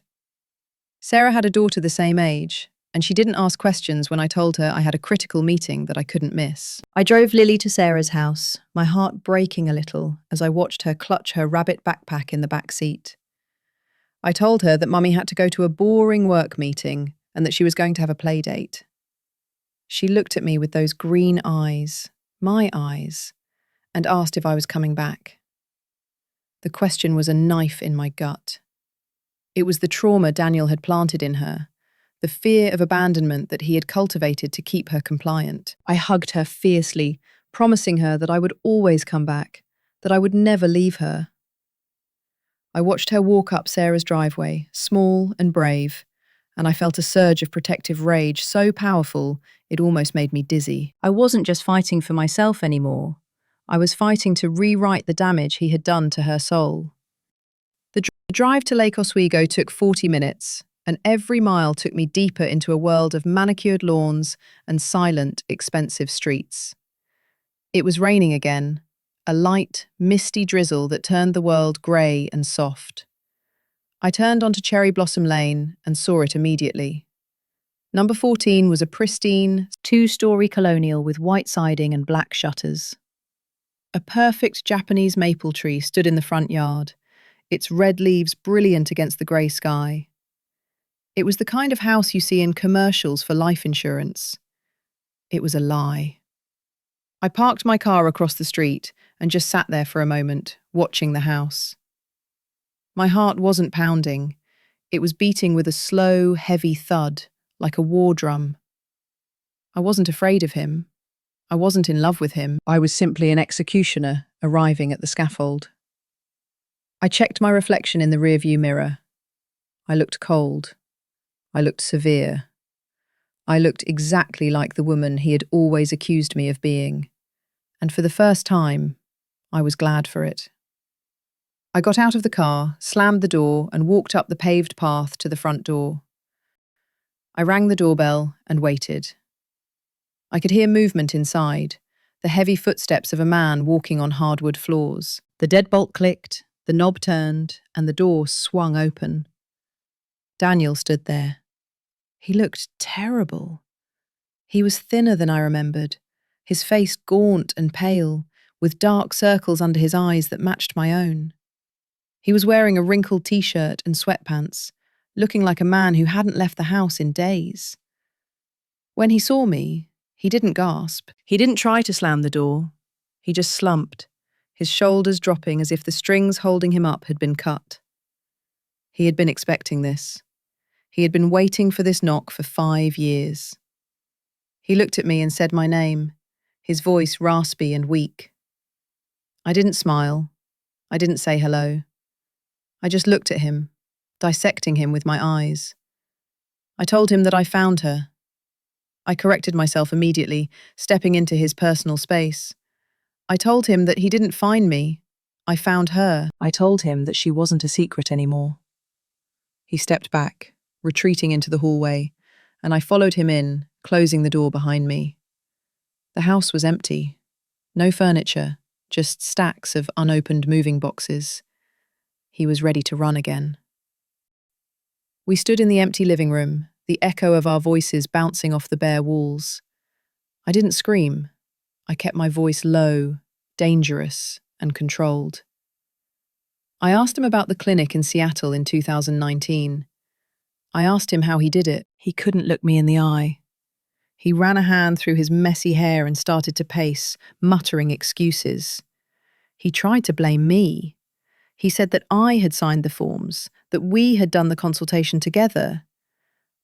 Sarah had a daughter the same age, and she didn't ask questions when I told her I had a critical meeting that I couldn't miss. I drove Lily to Sarah's house, my heart breaking a little as I watched her clutch her rabbit backpack in the back seat. I told her that Mummy had to go to a boring work meeting and that she was going to have a play date. She looked at me with those green eyes, my eyes, and asked if I was coming back. The question was a knife in my gut. It was the trauma Daniel had planted in her, the fear of abandonment that he had cultivated to keep her compliant. I hugged her fiercely, promising her that I would always come back, that I would never leave her. I watched her walk up Sarah's driveway, small and brave, and I felt a surge of protective rage so powerful it almost made me dizzy. I wasn't just fighting for myself anymore. I was fighting to rewrite the damage he had done to her soul. The drive to Lake Oswego took 40 minutes, and every mile took me deeper into a world of manicured lawns and silent, expensive streets. It was raining again, a light, misty drizzle that turned the world grey and soft. I turned onto Cherry Blossom Lane and saw it immediately. Number 14 was a pristine, two-story colonial with white siding and black shutters. A perfect Japanese maple tree stood in the front yard, its red leaves brilliant against the grey sky. It was the kind of house you see in commercials for life insurance. It was a lie. I parked my car across the street and just sat there for a moment, watching the house. My heart wasn't pounding. It was beating with a slow, heavy thud, like a war drum. I wasn't afraid of him. I wasn't in love with him. I was simply an executioner arriving at the scaffold. I checked my reflection in the rearview mirror. I looked cold. I looked severe. I looked exactly like the woman he had always accused me of being. And for the first time, I was glad for it. I got out of the car, slammed the door, and walked up the paved path to the front door. I rang the doorbell and waited. I could hear movement inside, the heavy footsteps of a man walking on hardwood floors. The deadbolt clicked, the knob turned, and the door swung open. Daniel stood there. He looked terrible. He was thinner than I remembered, his face gaunt and pale, with dark circles under his eyes that matched my own. He was wearing a wrinkled t-shirt and sweatpants, looking like a man who hadn't left the house in days. When he saw me, he didn't gasp. He didn't try to slam the door. He just slumped, his shoulders dropping as if the strings holding him up had been cut. He had been expecting this. He had been waiting for this knock for 5 years. He looked at me and said my name, his voice raspy and weak. I didn't smile. I didn't say hello. I just looked at him, dissecting him with my eyes. I told him that I found her. I corrected myself immediately, stepping into his personal space. I told him that he didn't find me. I found her. I told him that she wasn't a secret anymore. He stepped back, retreating into the hallway, and I followed him in, closing the door behind me. The house was empty. No furniture, just stacks of unopened moving boxes. He was ready to run again. We stood in the empty living room, the echo of our voices bouncing off the bare walls. I didn't scream. I kept my voice low, dangerous, and controlled. I asked him about the clinic in Seattle in 2019. I asked him how he did it. He couldn't look me in the eye. He ran a hand through his messy hair and started to pace, muttering excuses. He tried to blame me. He said that I had signed the forms, that we had done the consultation together.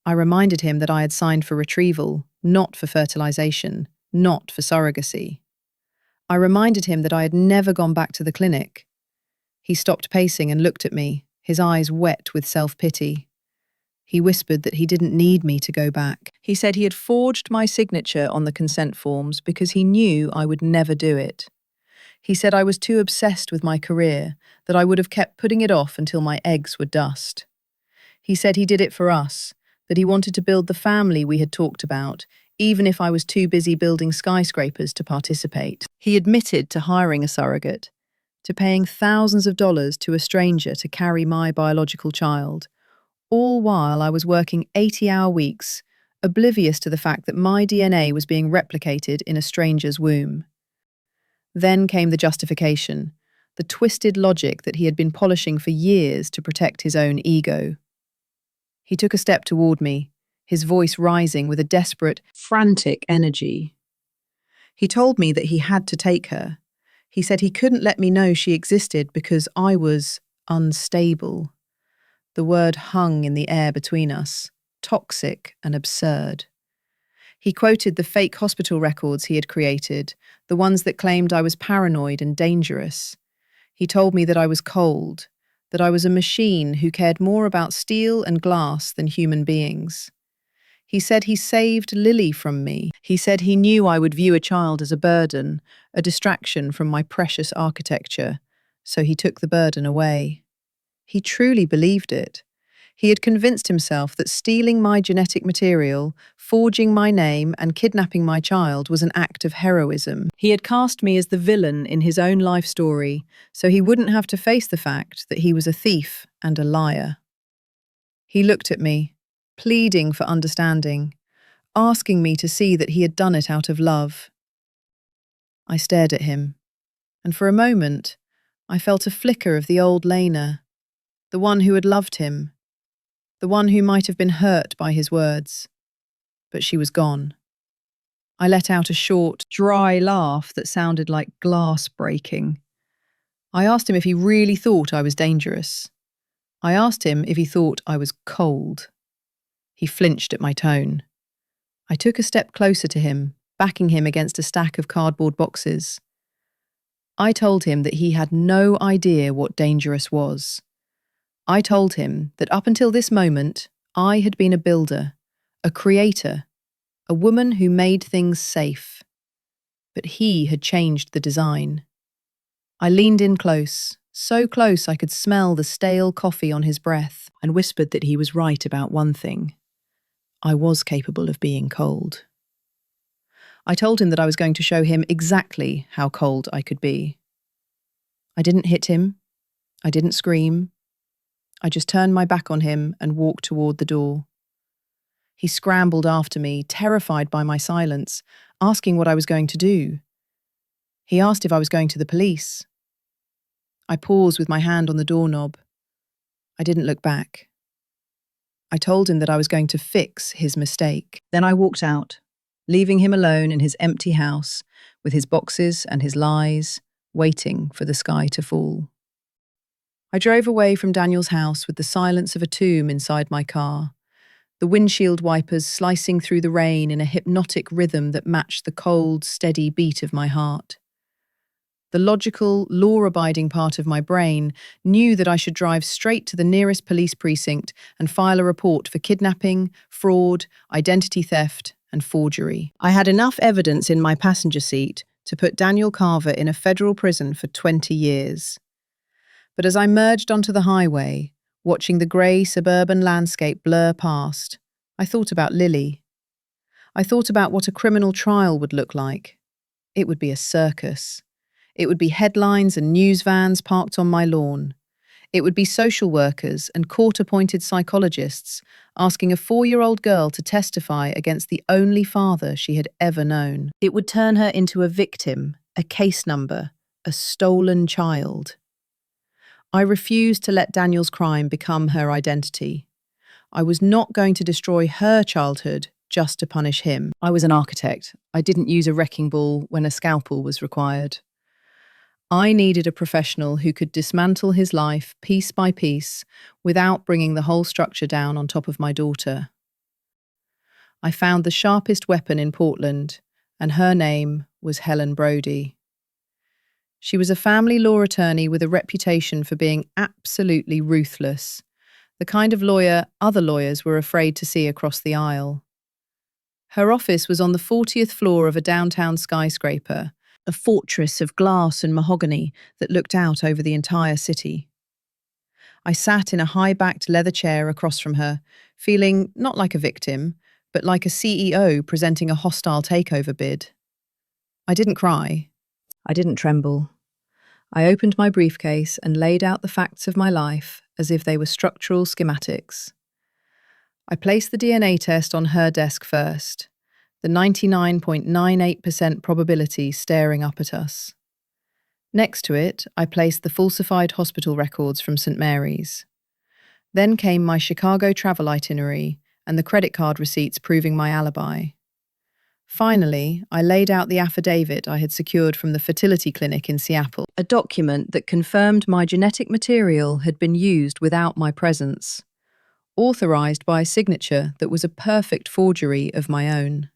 I reminded him that I had signed for retrieval, not for fertilization, not for surrogacy. I reminded him that I had never gone back to the clinic. He stopped pacing and looked at me, his eyes wet with self-pity. He whispered that he didn't need me to go back. He said he had forged my signature on the consent forms because he knew I would never do it. He said I was too obsessed with my career, that I would have kept putting it off until my eggs were dust. He said he did it for us, that he wanted to build the family we had talked about, even if I was too busy building skyscrapers to participate. He admitted to hiring a surrogate, to paying thousands of dollars to a stranger to carry my biological child, all while I was working 80-hour weeks, oblivious to the fact that my DNA was being replicated in a stranger's womb. Then came the justification, the twisted logic that he had been polishing for years to protect his own ego. He took a step toward me, his voice rising with a desperate, frantic energy. He told me that he had to take her. He said he couldn't let me know she existed because I was unstable. The word hung in the air between us, toxic and absurd. He quoted the fake hospital records he had created, the ones that claimed I was paranoid and dangerous. He told me that I was cold, that I was a machine who cared more about steel and glass than human beings. He said he saved Lily from me. He said he knew I would view a child as a burden, a distraction from my precious architecture, so he took the burden away. He truly believed it. He had convinced himself that stealing my genetic material, forging my name, and kidnapping my child was an act of heroism. He had cast me as the villain in his own life story, so he wouldn't have to face the fact that he was a thief and a liar. He looked at me, pleading for understanding, asking me to see that he had done it out of love. I stared at him, and for a moment, I felt a flicker of the old Lena, the one who had loved him, the one who might have been hurt by his words. But she was gone. I let out a short, dry laugh that sounded like glass breaking. I asked him if he really thought I was dangerous. I asked him if he thought I was cold. He flinched at my tone. I took a step closer to him, backing him against a stack of cardboard boxes. I told him that he had no idea what dangerous was. I told him that up until this moment, I had been a builder, a creator, a woman who made things safe. But he had changed the design. I leaned in close, so close I could smell the stale coffee on his breath, and whispered that he was right about one thing. I was capable of being cold. I told him that I was going to show him exactly how cold I could be. I didn't hit him. I didn't scream. I just turned my back on him and walked toward the door. He scrambled after me, terrified by my silence, asking what I was going to do. He asked if I was going to the police. I paused with my hand on the doorknob. I didn't look back. I told him that I was going to fix his mistake. Then I walked out, leaving him alone in his empty house, with his boxes and his lies, waiting for the sky to fall. I drove away from Daniel's house with the silence of a tomb inside my car, the windshield wipers slicing through the rain in a hypnotic rhythm that matched the cold, steady beat of my heart. The logical, law-abiding part of my brain knew that I should drive straight to the nearest police precinct and file a report for kidnapping, fraud, identity theft, and forgery. I had enough evidence in my passenger seat to put Daniel Carver in a federal prison for 20 years. But as I merged onto the highway, watching the grey suburban landscape blur past, I thought about Lily. I thought about what a criminal trial would look like. It would be a circus. It would be headlines and news vans parked on my lawn. It would be social workers and court-appointed psychologists asking a 4-year-old girl to testify against the only father she had ever known. It would turn her into a victim, a case number, a stolen child. I refused to let Daniel's crime become her identity. I was not going to destroy her childhood just to punish him. I was an architect. I didn't use a wrecking ball when a scalpel was required. I needed a professional who could dismantle his life piece by piece without bringing the whole structure down on top of my daughter. I found the sharpest weapon in Portland, and her name was Helen Brody. She was a family law attorney with a reputation for being absolutely ruthless, the kind of lawyer other lawyers were afraid to see across the aisle. Her office was on the 40th floor of a downtown skyscraper, a fortress of glass and mahogany that looked out over the entire city. I sat in a high-backed leather chair across from her, feeling not like a victim, but like a CEO presenting a hostile takeover bid. I didn't cry. I didn't tremble. I opened my briefcase and laid out the facts of my life as if they were structural schematics. I placed the DNA test on her desk first, the 99.98% probability staring up at us. Next to it, I placed the falsified hospital records from St. Mary's. Then came my Chicago travel itinerary and the credit card receipts proving my alibi. Finally, I laid out the affidavit I had secured from the fertility clinic in Seattle, a document that confirmed my genetic material had been used without my presence, authorized by a signature that was a perfect forgery of my own.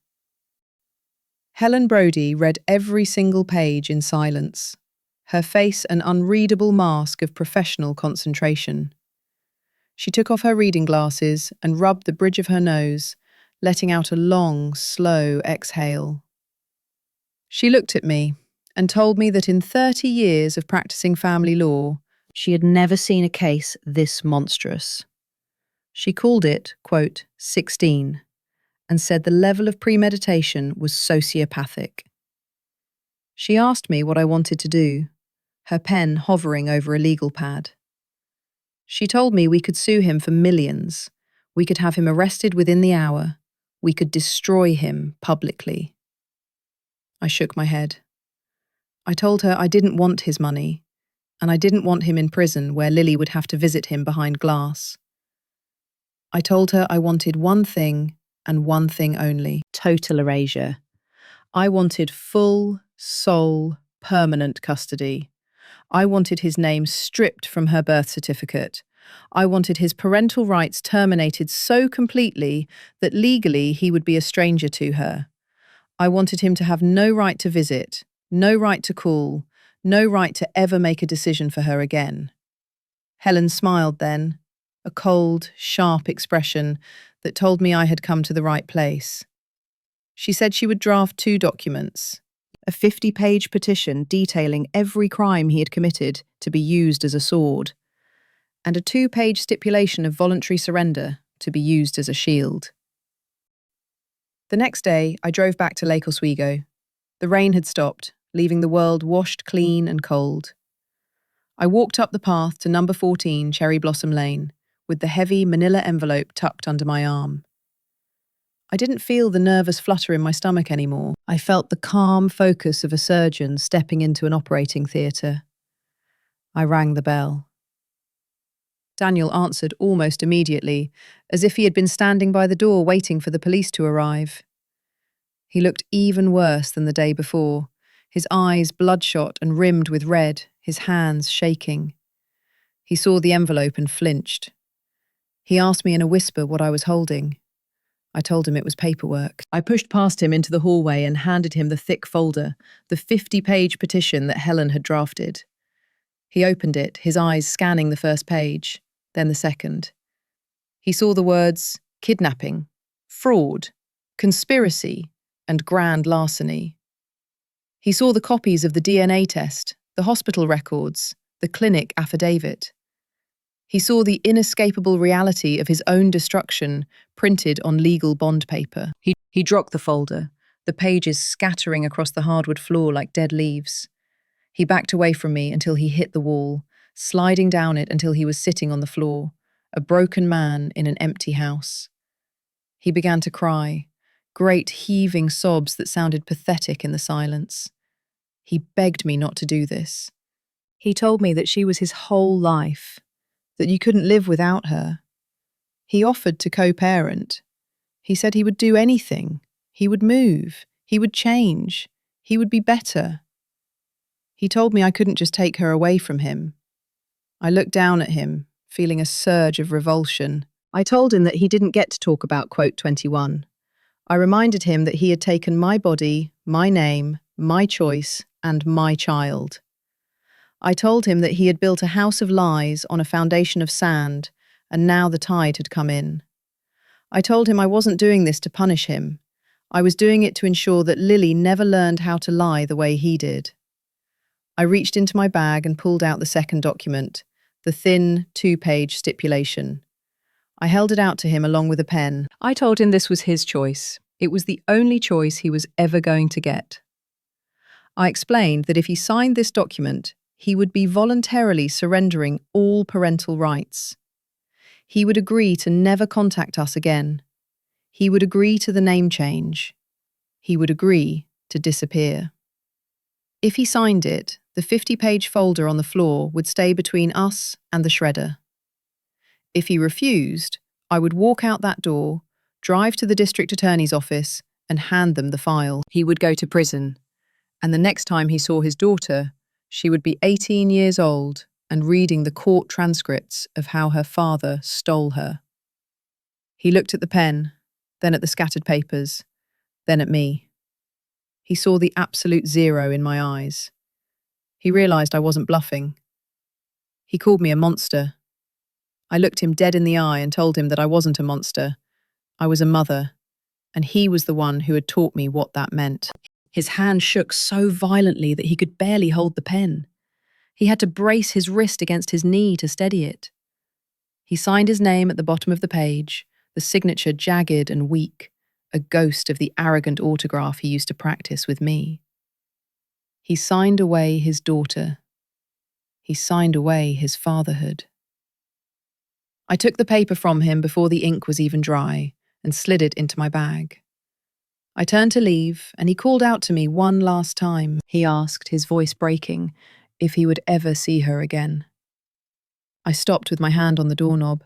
Helen Brody read every single page in silence, her face an unreadable mask of professional concentration. She took off her reading glasses and rubbed the bridge of her nose, letting out a long, slow exhale. She looked at me and told me that in 30 years of practicing family law, she had never seen a case this monstrous. She called it, quote, 16, and said the level of premeditation was sociopathic. She asked me what I wanted to do, her pen hovering over a legal pad. She told me we could sue him for millions, we could have him arrested within the hour, we could destroy him publicly. I shook my head. I told her I didn't want his money, and I didn't want him in prison where Lily would have to visit him behind glass. I told her I wanted one thing and one thing only: total erasure. I wanted full, sole, permanent custody. I wanted his name stripped from her birth certificate. I wanted his parental rights terminated so completely that legally he would be a stranger to her. I wanted him to have no right to visit, no right to call, no right to ever make a decision for her again. Helen smiled then, a cold, sharp expression that told me I had come to the right place. She said she would draft 2 documents: a 50-page petition detailing every crime he had committed to be used as a sword, and a 2-page stipulation of voluntary surrender to be used as a shield. The next day, I drove back to Lake Oswego. The rain had stopped, leaving the world washed clean and cold. I walked up the path to number 14 Cherry Blossom Lane, with the heavy manila envelope tucked under my arm. I didn't feel the nervous flutter in my stomach anymore. I felt the calm focus of a surgeon stepping into an operating theatre. I rang the bell. Daniel answered almost immediately, as if he had been standing by the door waiting for the police to arrive. He looked even worse than the day before, his eyes bloodshot and rimmed with red, his hands shaking. He saw the envelope and flinched. He asked me in a whisper what I was holding. I told him it was paperwork. I pushed past him into the hallway and handed him the thick folder, the 50-page petition that Helen had drafted. He opened it, his eyes scanning the first page, then the second. He saw the words kidnapping, fraud, conspiracy, and grand larceny. He saw the copies of the DNA test, the hospital records, the clinic affidavit. He saw the inescapable reality of his own destruction printed on legal bond paper. He dropped the folder, the pages scattering across the hardwood floor like dead leaves. He backed away from me until he hit the wall, sliding down it until he was sitting on the floor, a broken man in an empty house. He began to cry, great heaving sobs that sounded pathetic in the silence. He begged me not to do this. He told me that she was his whole life, that you couldn't live without her. He offered to co-parent. He said he would do anything. He would move. He would change. He would be better. He told me I couldn't just take her away from him. I looked down at him, feeling a surge of revulsion. I told him that he didn't get to talk about quote 21. I reminded him that he had taken my body, my name, my choice, and my child. I told him that he had built a house of lies on a foundation of sand, and now the tide had come in. I told him I wasn't doing this to punish him. I was doing it to ensure that Lily never learned how to lie the way he did. I reached into my bag and pulled out the second document, the thin 2-page stipulation. I held it out to him along with a pen. I told him this was his choice. It was the only choice he was ever going to get. I explained that if he signed this document, he would be voluntarily surrendering all parental rights. He would agree to never contact us again. He would agree to the name change. He would agree to disappear. If he signed it, the 50-page folder on the floor would stay between us and the shredder. If he refused, I would walk out that door, drive to the district attorney's office, and hand them the file. He would go to prison, and the next time he saw his daughter, she would be 18 years old and reading the court transcripts of how her father stole her. He looked at the pen, then at the scattered papers, then at me. He saw the absolute zero in my eyes. He realized I wasn't bluffing. He called me a monster. I looked him dead in the eye and told him that I wasn't a monster. I was a mother, and he was the one who had taught me what that meant. His hand shook so violently that he could barely hold the pen. He had to brace his wrist against his knee to steady it. He signed his name at the bottom of the page, the signature jagged and weak, a ghost of the arrogant autograph he used to practice with me. He signed away his daughter. He signed away his fatherhood. I took the paper from him before the ink was even dry and slid it into my bag. I turned to leave, and he called out to me one last time. He asked, his voice breaking, if he would ever see her again. I stopped with my hand on the doorknob.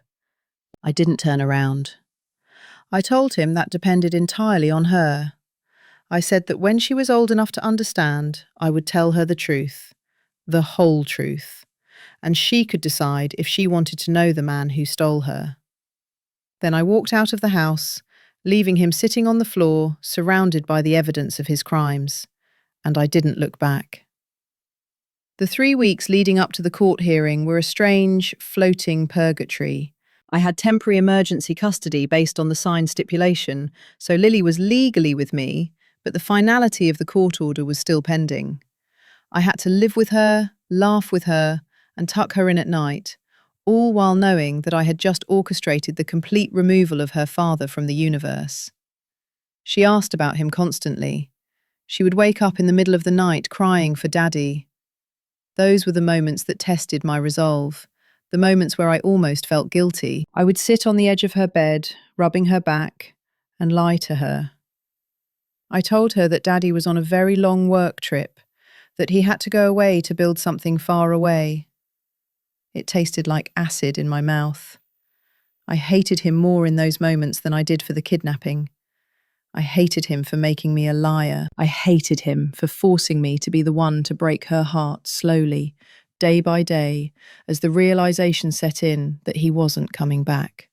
I didn't turn around. I told him that depended entirely on her. I said that when she was old enough to understand, I would tell her the truth, the whole truth, and she could decide if she wanted to know the man who stole her. Then I walked out of the house, leaving him sitting on the floor, surrounded by the evidence of his crimes, and I didn't look back. The 3 weeks leading up to the court hearing were a strange, floating purgatory. I had temporary emergency custody based on the signed stipulation, so Lily was legally with me, but the finality of the court order was still pending. I had to live with her, laugh with her, and tuck her in at night, all while knowing that I had just orchestrated the complete removal of her father from the universe. She asked about him constantly. She would wake up in the middle of the night crying for Daddy. Those were the moments that tested my resolve, the moments where I almost felt guilty. I would sit on the edge of her bed, rubbing her back, and lie to her. I told her that Daddy was on a very long work trip, that he had to go away to build something far away. It tasted like acid in my mouth. I hated him more in those moments than I did for the kidnapping. I hated him for making me a liar. I hated him for forcing me to be the one to break her heart slowly, day by day, as the realization set in that he wasn't coming back.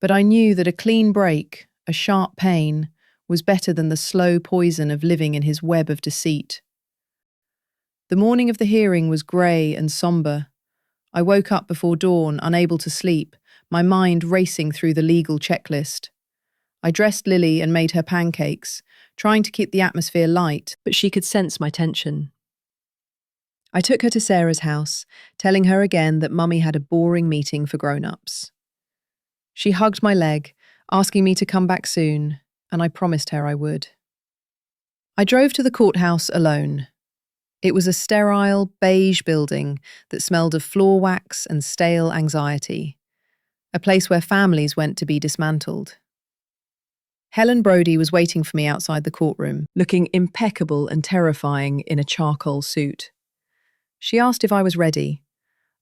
But I knew that a clean break, a sharp pain, was better than the slow poison of living in his web of deceit. The morning of the hearing was grey and sombre. I woke up before dawn, unable to sleep, my mind racing through the legal checklist. I dressed Lily and made her pancakes, trying to keep the atmosphere light, but she could sense my tension. I took her to Sarah's house, telling her again that Mummy had a boring meeting for grown-ups. She hugged my leg, asking me to come back soon, and I promised her I would. I drove to the courthouse alone. It was a sterile, beige building that smelled of floor wax and stale anxiety, a place where families went to be dismantled. Helen Brodie was waiting for me outside the courtroom, looking impeccable and terrifying in a charcoal suit. She asked if I was ready.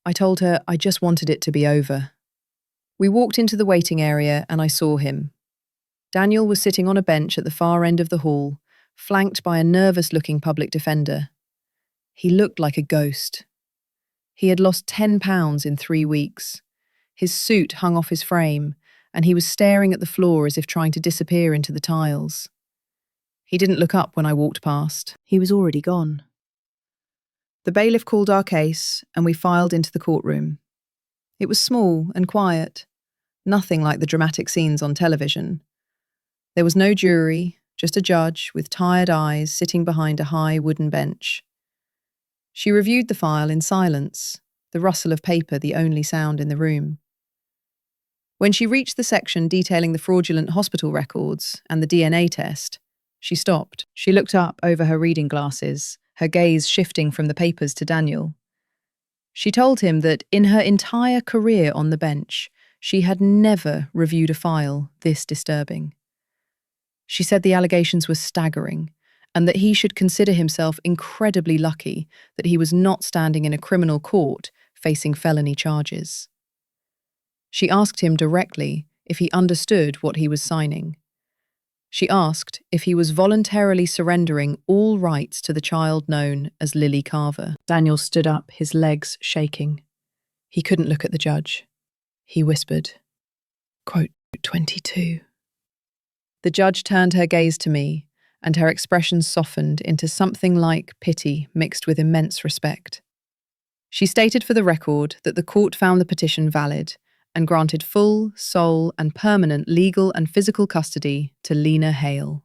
I told her I just wanted it to be over. We walked into the waiting area and I saw him. Daniel was sitting on a bench at the far end of the hall, flanked by a nervous-looking public defender. He looked like a ghost. He had lost 10 pounds in 3 weeks. His suit hung off his frame, and he was staring at the floor as if trying to disappear into the tiles. He didn't look up when I walked past. He was already gone. The bailiff called our case, and we filed into the courtroom. It was small and quiet, nothing like the dramatic scenes on television. There was no jury, just a judge with tired eyes sitting behind a high wooden bench. She reviewed the file in silence, the rustle of paper the only sound in the room. When she reached the section detailing the fraudulent hospital records and the DNA test, she stopped. She looked up over her reading glasses, her gaze shifting from the papers to Daniel. She told him that in her entire career on the bench, She had never reviewed a file this disturbing. She said the allegations were staggering and that he should consider himself incredibly lucky that he was not standing in a criminal court facing felony charges. She asked him directly if he understood what he was signing. She asked if he was voluntarily surrendering all rights to the child known as Lily Carver. Daniel stood up, his legs shaking. He couldn't look at the judge. He whispered, quote, 22. The judge turned her gaze to me, and her expression softened into something like pity mixed with immense respect. She stated for the record that the court found the petition valid and granted full, sole, and permanent legal and physical custody to Lena Hale.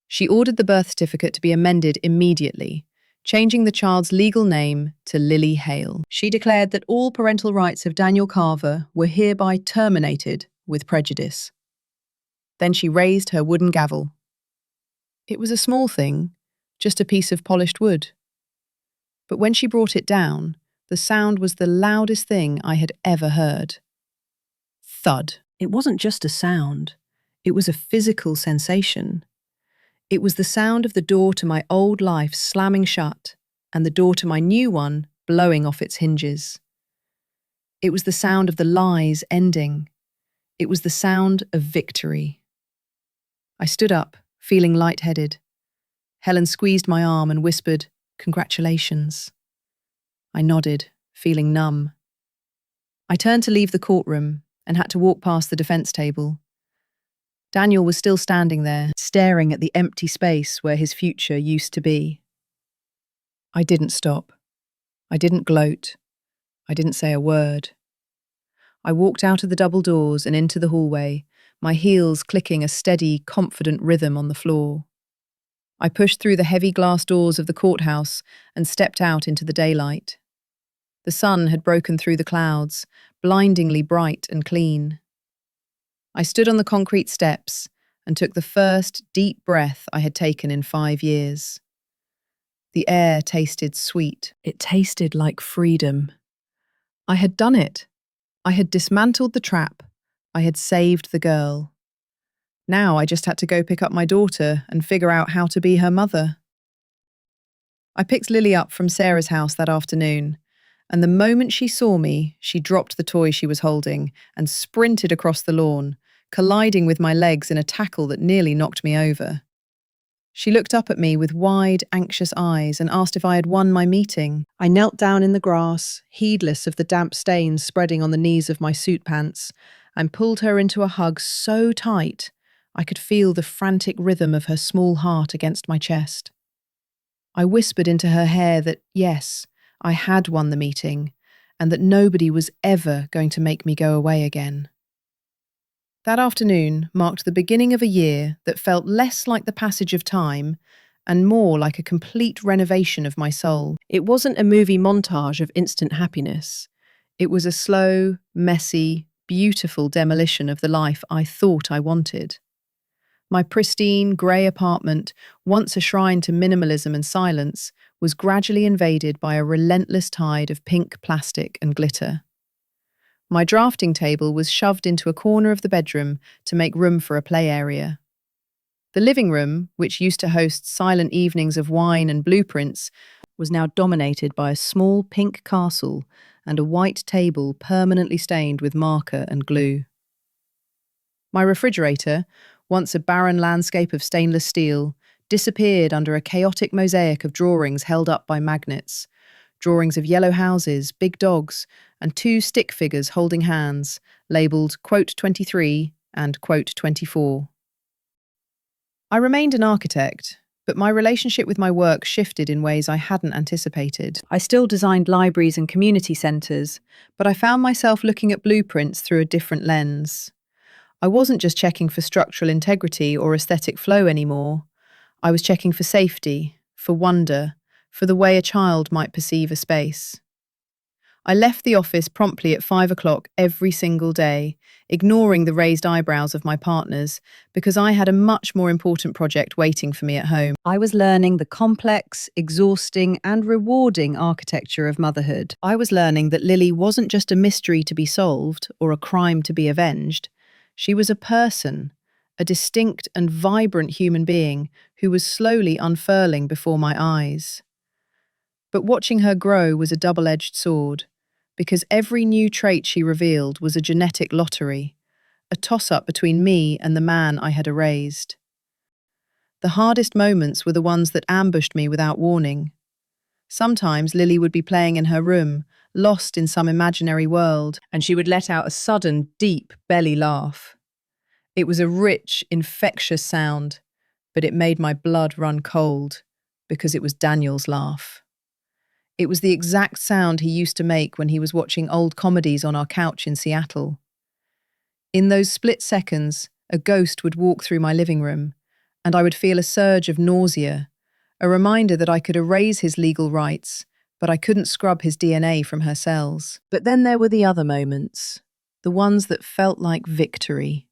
She ordered the birth certificate to be amended immediately, changing the child's legal name to Lily Hale. She declared that all parental rights of Daniel Carver were hereby terminated with prejudice. Then she raised her wooden gavel. It was a small thing, just a piece of polished wood. But when she brought it down, the sound was the loudest thing I had ever heard. Thud. It wasn't just a sound. It was a physical sensation. It was the sound of the door to my old life slamming shut and the door to my new one blowing off its hinges. It was the sound of the lies ending. It was the sound of victory. I stood up, feeling lightheaded. Helen squeezed my arm and whispered, "Congratulations." I nodded, feeling numb. I turned to leave the courtroom and had to walk past the defense table. Daniel was still standing there, staring at the empty space where his future used to be. I didn't stop. I didn't gloat. I didn't say a word. I walked out of the double doors and into the hallway, my heels clicking a steady, confident rhythm on the floor. I pushed through the heavy glass doors of the courthouse and stepped out into the daylight. The sun had broken through the clouds, blindingly bright and clean. I stood on the concrete steps and took the first deep breath I had taken in 5 years. The air tasted sweet. It tasted like freedom. I had done it. I had dismantled the trap. I had saved the girl. Now I just had to go pick up my daughter and figure out how to be her mother. I picked Lily up from Sarah's house that afternoon, and the moment she saw me, she dropped the toy she was holding and sprinted across the lawn, colliding with my legs in a tackle that nearly knocked me over. She looked up at me with wide, anxious eyes and asked if I had won my meeting. I knelt down in the grass, heedless of the damp stains spreading on the knees of my suit pants, and pulled her into a hug so tight I could feel the frantic rhythm of her small heart against my chest. I whispered into her hair that, yes, I had won the meeting, and that nobody was ever going to make me go away again. That afternoon marked the beginning of a year that felt less like the passage of time and more like a complete renovation of my soul. It wasn't a movie montage of instant happiness. It was a slow, messy, beautiful demolition of the life I thought I wanted. My pristine, grey apartment, once a shrine to minimalism and silence, was gradually invaded by a relentless tide of pink plastic and glitter. My drafting table was shoved into a corner of the bedroom to make room for a play area. The living room, which used to host silent evenings of wine and blueprints, was now dominated by a small pink castle and a white table permanently stained with marker and glue. My refrigerator, once a barren landscape of stainless steel, disappeared under a chaotic mosaic of drawings held up by magnets. Drawings of yellow houses, big dogs, and 2 stick figures holding hands, labelled quote 23 and quote 24. I remained an architect, but my relationship with my work shifted in ways I hadn't anticipated. I still designed libraries and community centres, but I found myself looking at blueprints through a different lens. I wasn't just checking for structural integrity or aesthetic flow anymore. I was checking for safety, for wonder, for the way a child might perceive a space. I left the office promptly at 5 o'clock every single day, ignoring the raised eyebrows of my partners, because I had a much more important project waiting for me at home. I was learning the complex, exhausting, and rewarding architecture of motherhood. I was learning that Lily wasn't just a mystery to be solved or a crime to be avenged. She was a person, a distinct and vibrant human being who was slowly unfurling before my eyes. But watching her grow was a double-edged sword, because every new trait she revealed was a genetic lottery, a toss-up between me and the man I had erased. The hardest moments were the ones that ambushed me without warning. Sometimes Lily would be playing in her room, lost in some imaginary world, and she would let out a sudden, deep belly laugh. It was a rich, infectious sound, but it made my blood run cold, because it was Daniel's laugh. It was the exact sound he used to make when he was watching old comedies on our couch in Seattle. In those split seconds, a ghost would walk through my living room, and I would feel a surge of nausea, a reminder that I could erase his legal rights, but I couldn't scrub his DNA from her cells. But then there were the other moments, the ones that felt like victory.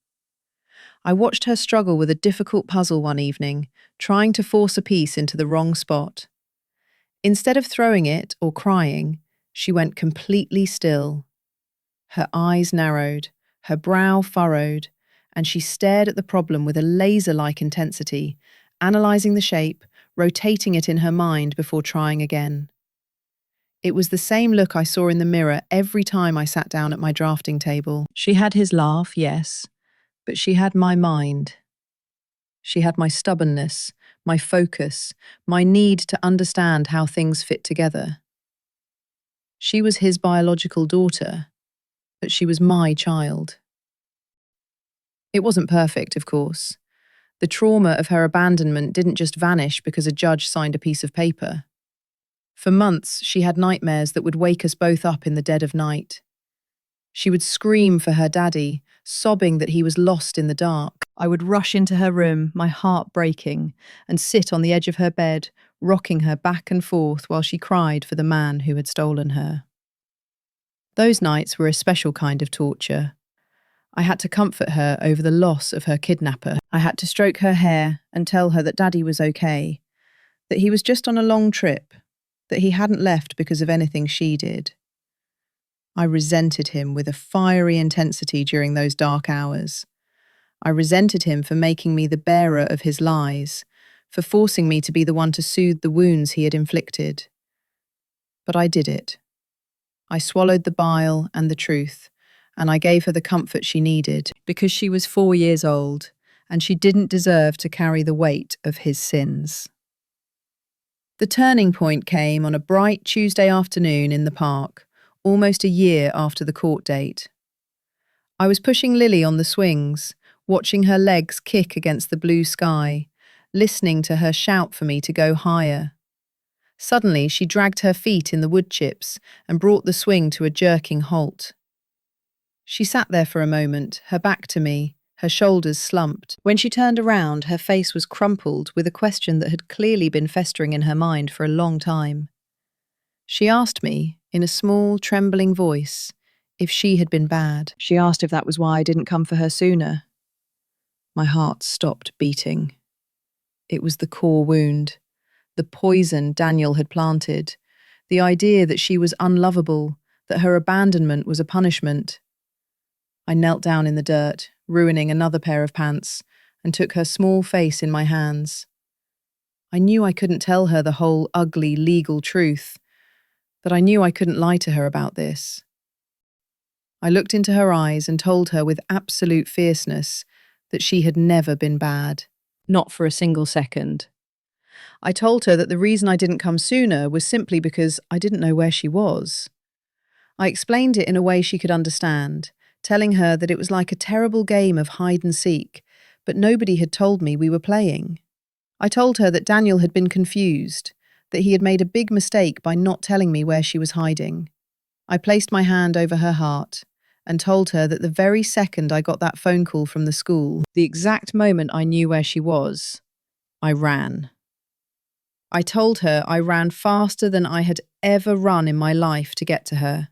I watched her struggle with a difficult puzzle one evening, trying to force a piece into the wrong spot. Instead of throwing it or crying, she went completely still. Her eyes narrowed, her brow furrowed, and she stared at the problem with a laser-like intensity, analysing the shape, rotating it in her mind before trying again. It was the same look I saw in the mirror every time I sat down at my drafting table. She had his laugh, yes, but she had my mind. She had my stubbornness, my focus, my need to understand how things fit together. She was his biological daughter, but she was my child. It wasn't perfect, of course. The trauma of her abandonment didn't just vanish because a judge signed a piece of paper. For months, she had nightmares that would wake us both up in the dead of night. She would scream for her daddy, sobbing that he was lost in the dark. I would rush into her room, my heart breaking, and sit on the edge of her bed, rocking her back and forth while she cried for the man who had stolen her. Those nights were a special kind of torture. I had to comfort her over the loss of her kidnapper. I had to stroke her hair and tell her that Daddy was okay, that he was just on a long trip, that he hadn't left because of anything she did. I resented him with a fiery intensity during those dark hours. I resented him for making me the bearer of his lies, for forcing me to be the one to soothe the wounds he had inflicted. But I did it. I swallowed the bile and the truth, and I gave her the comfort she needed, because she was 4 years old, and she didn't deserve to carry the weight of his sins. The turning point came on a bright Tuesday afternoon in the park, almost a year after the court date. I was pushing Lily on the swings, watching her legs kick against the blue sky, listening to her shout for me to go higher. Suddenly, she dragged her feet in the wood chips and brought the swing to a jerking halt. She sat there for a moment, her back to me, her shoulders slumped. When she turned around, her face was crumpled with a question that had clearly been festering in her mind for a long time. She asked me, in a small, trembling voice, if she had been bad. She asked if that was why I didn't come for her sooner. My heart stopped beating. It was the core wound, the poison Daniel had planted, the idea that she was unlovable, that her abandonment was a punishment. I knelt down in the dirt, ruining another pair of pants, and took her small face in my hands. I knew I couldn't tell her the whole ugly legal truth, but I knew I couldn't lie to her about this. I looked into her eyes and told her with absolute fierceness that she had never been bad, not for a single second. I told her that the reason I didn't come sooner was simply because I didn't know where she was. I explained it in a way she could understand, telling her that it was like a terrible game of hide and seek, but nobody had told me we were playing. I told her that Daniel had been confused, that he had made a big mistake by not telling me where she was hiding. I placed my hand over her heart and told her that the very second I got that phone call from the school, the exact moment I knew where she was, I ran. I told her I ran faster than I had ever run in my life to get to her.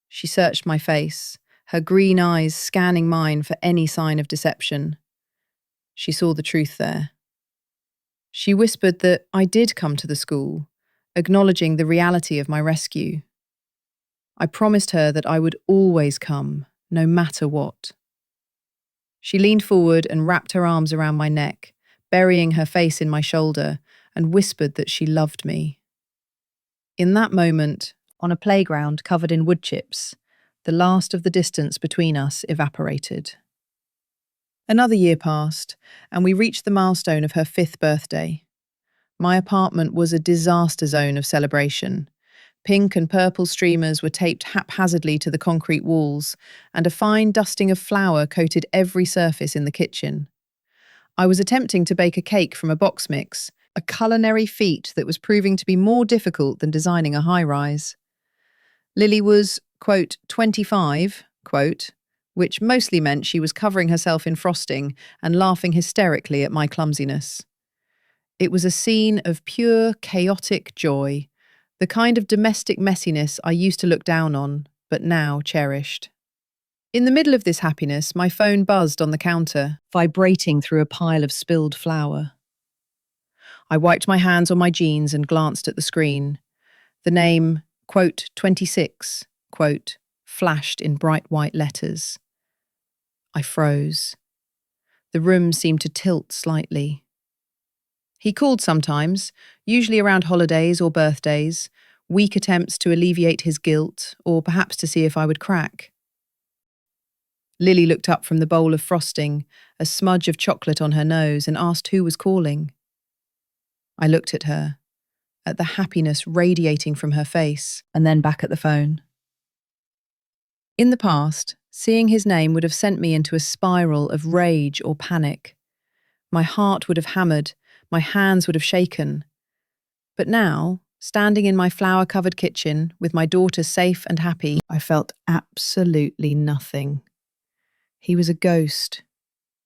She searched my face, her green eyes scanning mine for any sign of deception. She saw the truth there. She whispered that I did come to the school, acknowledging the reality of my rescue. I promised her that I would always come, no matter what. She leaned forward and wrapped her arms around my neck, burying her face in my shoulder, and whispered that she loved me. In that moment, on a playground covered in wood chips, the last of the distance between us evaporated. Another year passed, and we reached the milestone of her 5th birthday. My apartment was a disaster zone of celebration. Pink and purple streamers were taped haphazardly to the concrete walls, and a fine dusting of flour coated every surface in the kitchen. I was attempting to bake a cake from a box mix, a culinary feat that was proving to be more difficult than designing a high-rise. Lily was, quote, 25, quote, which mostly meant she was covering herself in frosting and laughing hysterically at my clumsiness. It was a scene of pure, chaotic joy, the kind of domestic messiness I used to look down on, but now cherished. In the middle of this happiness, my phone buzzed on the counter, vibrating through a pile of spilled flour. I wiped my hands on my jeans and glanced at the screen. The name, quote, 26, quote, flashed in bright white letters. I froze. The room seemed to tilt slightly. He called sometimes, usually around holidays or birthdays, weak attempts to alleviate his guilt, or perhaps to see if I would crack. Lily looked up from the bowl of frosting, a smudge of chocolate on her nose, and asked who was calling. I looked at her, at the happiness radiating from her face, and then back at the phone. In the past, seeing his name would have sent me into a spiral of rage or panic. My heart would have hammered, my hands would have shaken. But now, standing in my flour-covered kitchen, with my daughter safe and happy, I felt absolutely nothing. He was a ghost.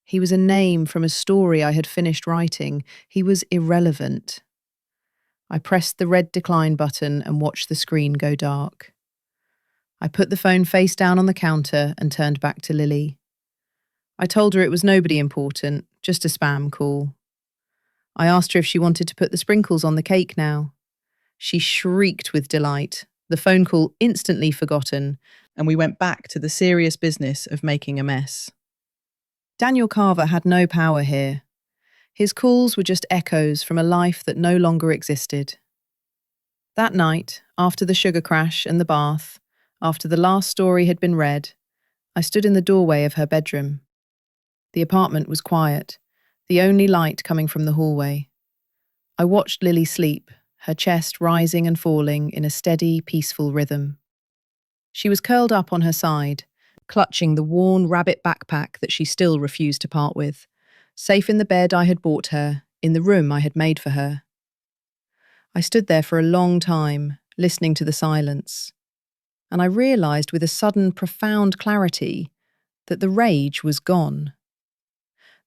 He was a name from a story I had finished writing. He was irrelevant. I pressed the red decline button and watched the screen go dark. I put the phone face down on the counter and turned back to Lily. I told her it was nobody important, just a spam call. I asked her if she wanted to put the sprinkles on the cake now. She shrieked with delight, the phone call instantly forgotten, and we went back to the serious business of making a mess. Daniel Carver had no power here. His calls were just echoes from a life that no longer existed. That night, after the sugar crash and the bath, after the last story had been read, I stood in the doorway of her bedroom. The apartment was quiet, the only light coming from the hallway. I watched Lily sleep, her chest rising and falling in a steady, peaceful rhythm. She was curled up on her side, clutching the worn rabbit backpack that she still refused to part with, safe in the bed I had bought her, in the room I had made for her. I stood there for a long time, listening to the silence, and I realised with a sudden, profound clarity that the rage was gone.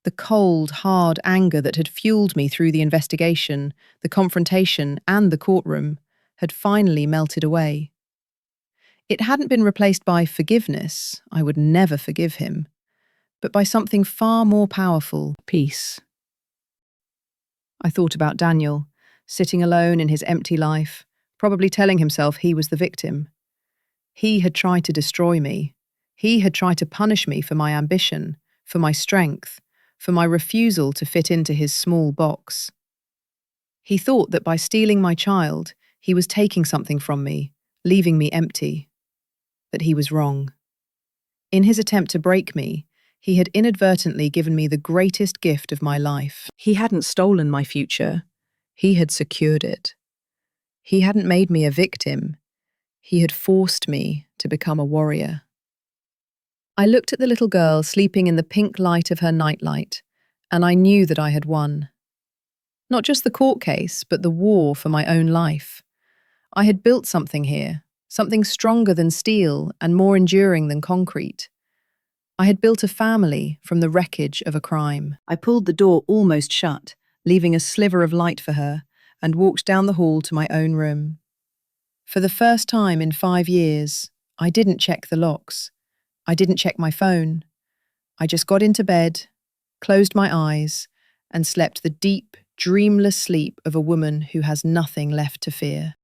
The cold, hard anger that had fueled me through the investigation, the confrontation, and the courtroom had finally melted away. It hadn't been replaced by forgiveness, I would never forgive him, but by something far more powerful, peace. I thought about Daniel, sitting alone in his empty life, probably telling himself he was the victim. He had tried to destroy me. He had tried to punish me for my ambition, for my strength, for my refusal to fit into his small box. He thought that by stealing my child, he was taking something from me, leaving me empty. But he was wrong. In his attempt to break me, he had inadvertently given me the greatest gift of my life. He hadn't stolen my future. He had secured it. He hadn't made me a victim. He had forced me to become a warrior. I looked at the little girl sleeping in the pink light of her nightlight, and I knew that I had won. Not just the court case, but the war for my own life. I had built something here, something stronger than steel and more enduring than concrete. I had built a family from the wreckage of a crime. I pulled the door almost shut, leaving a sliver of light for her, and walked down the hall to my own room. For the first time in 5 years, I didn't check the locks. I didn't check my phone. I just got into bed, closed my eyes, and slept the deep, dreamless sleep of a woman who has nothing left to fear.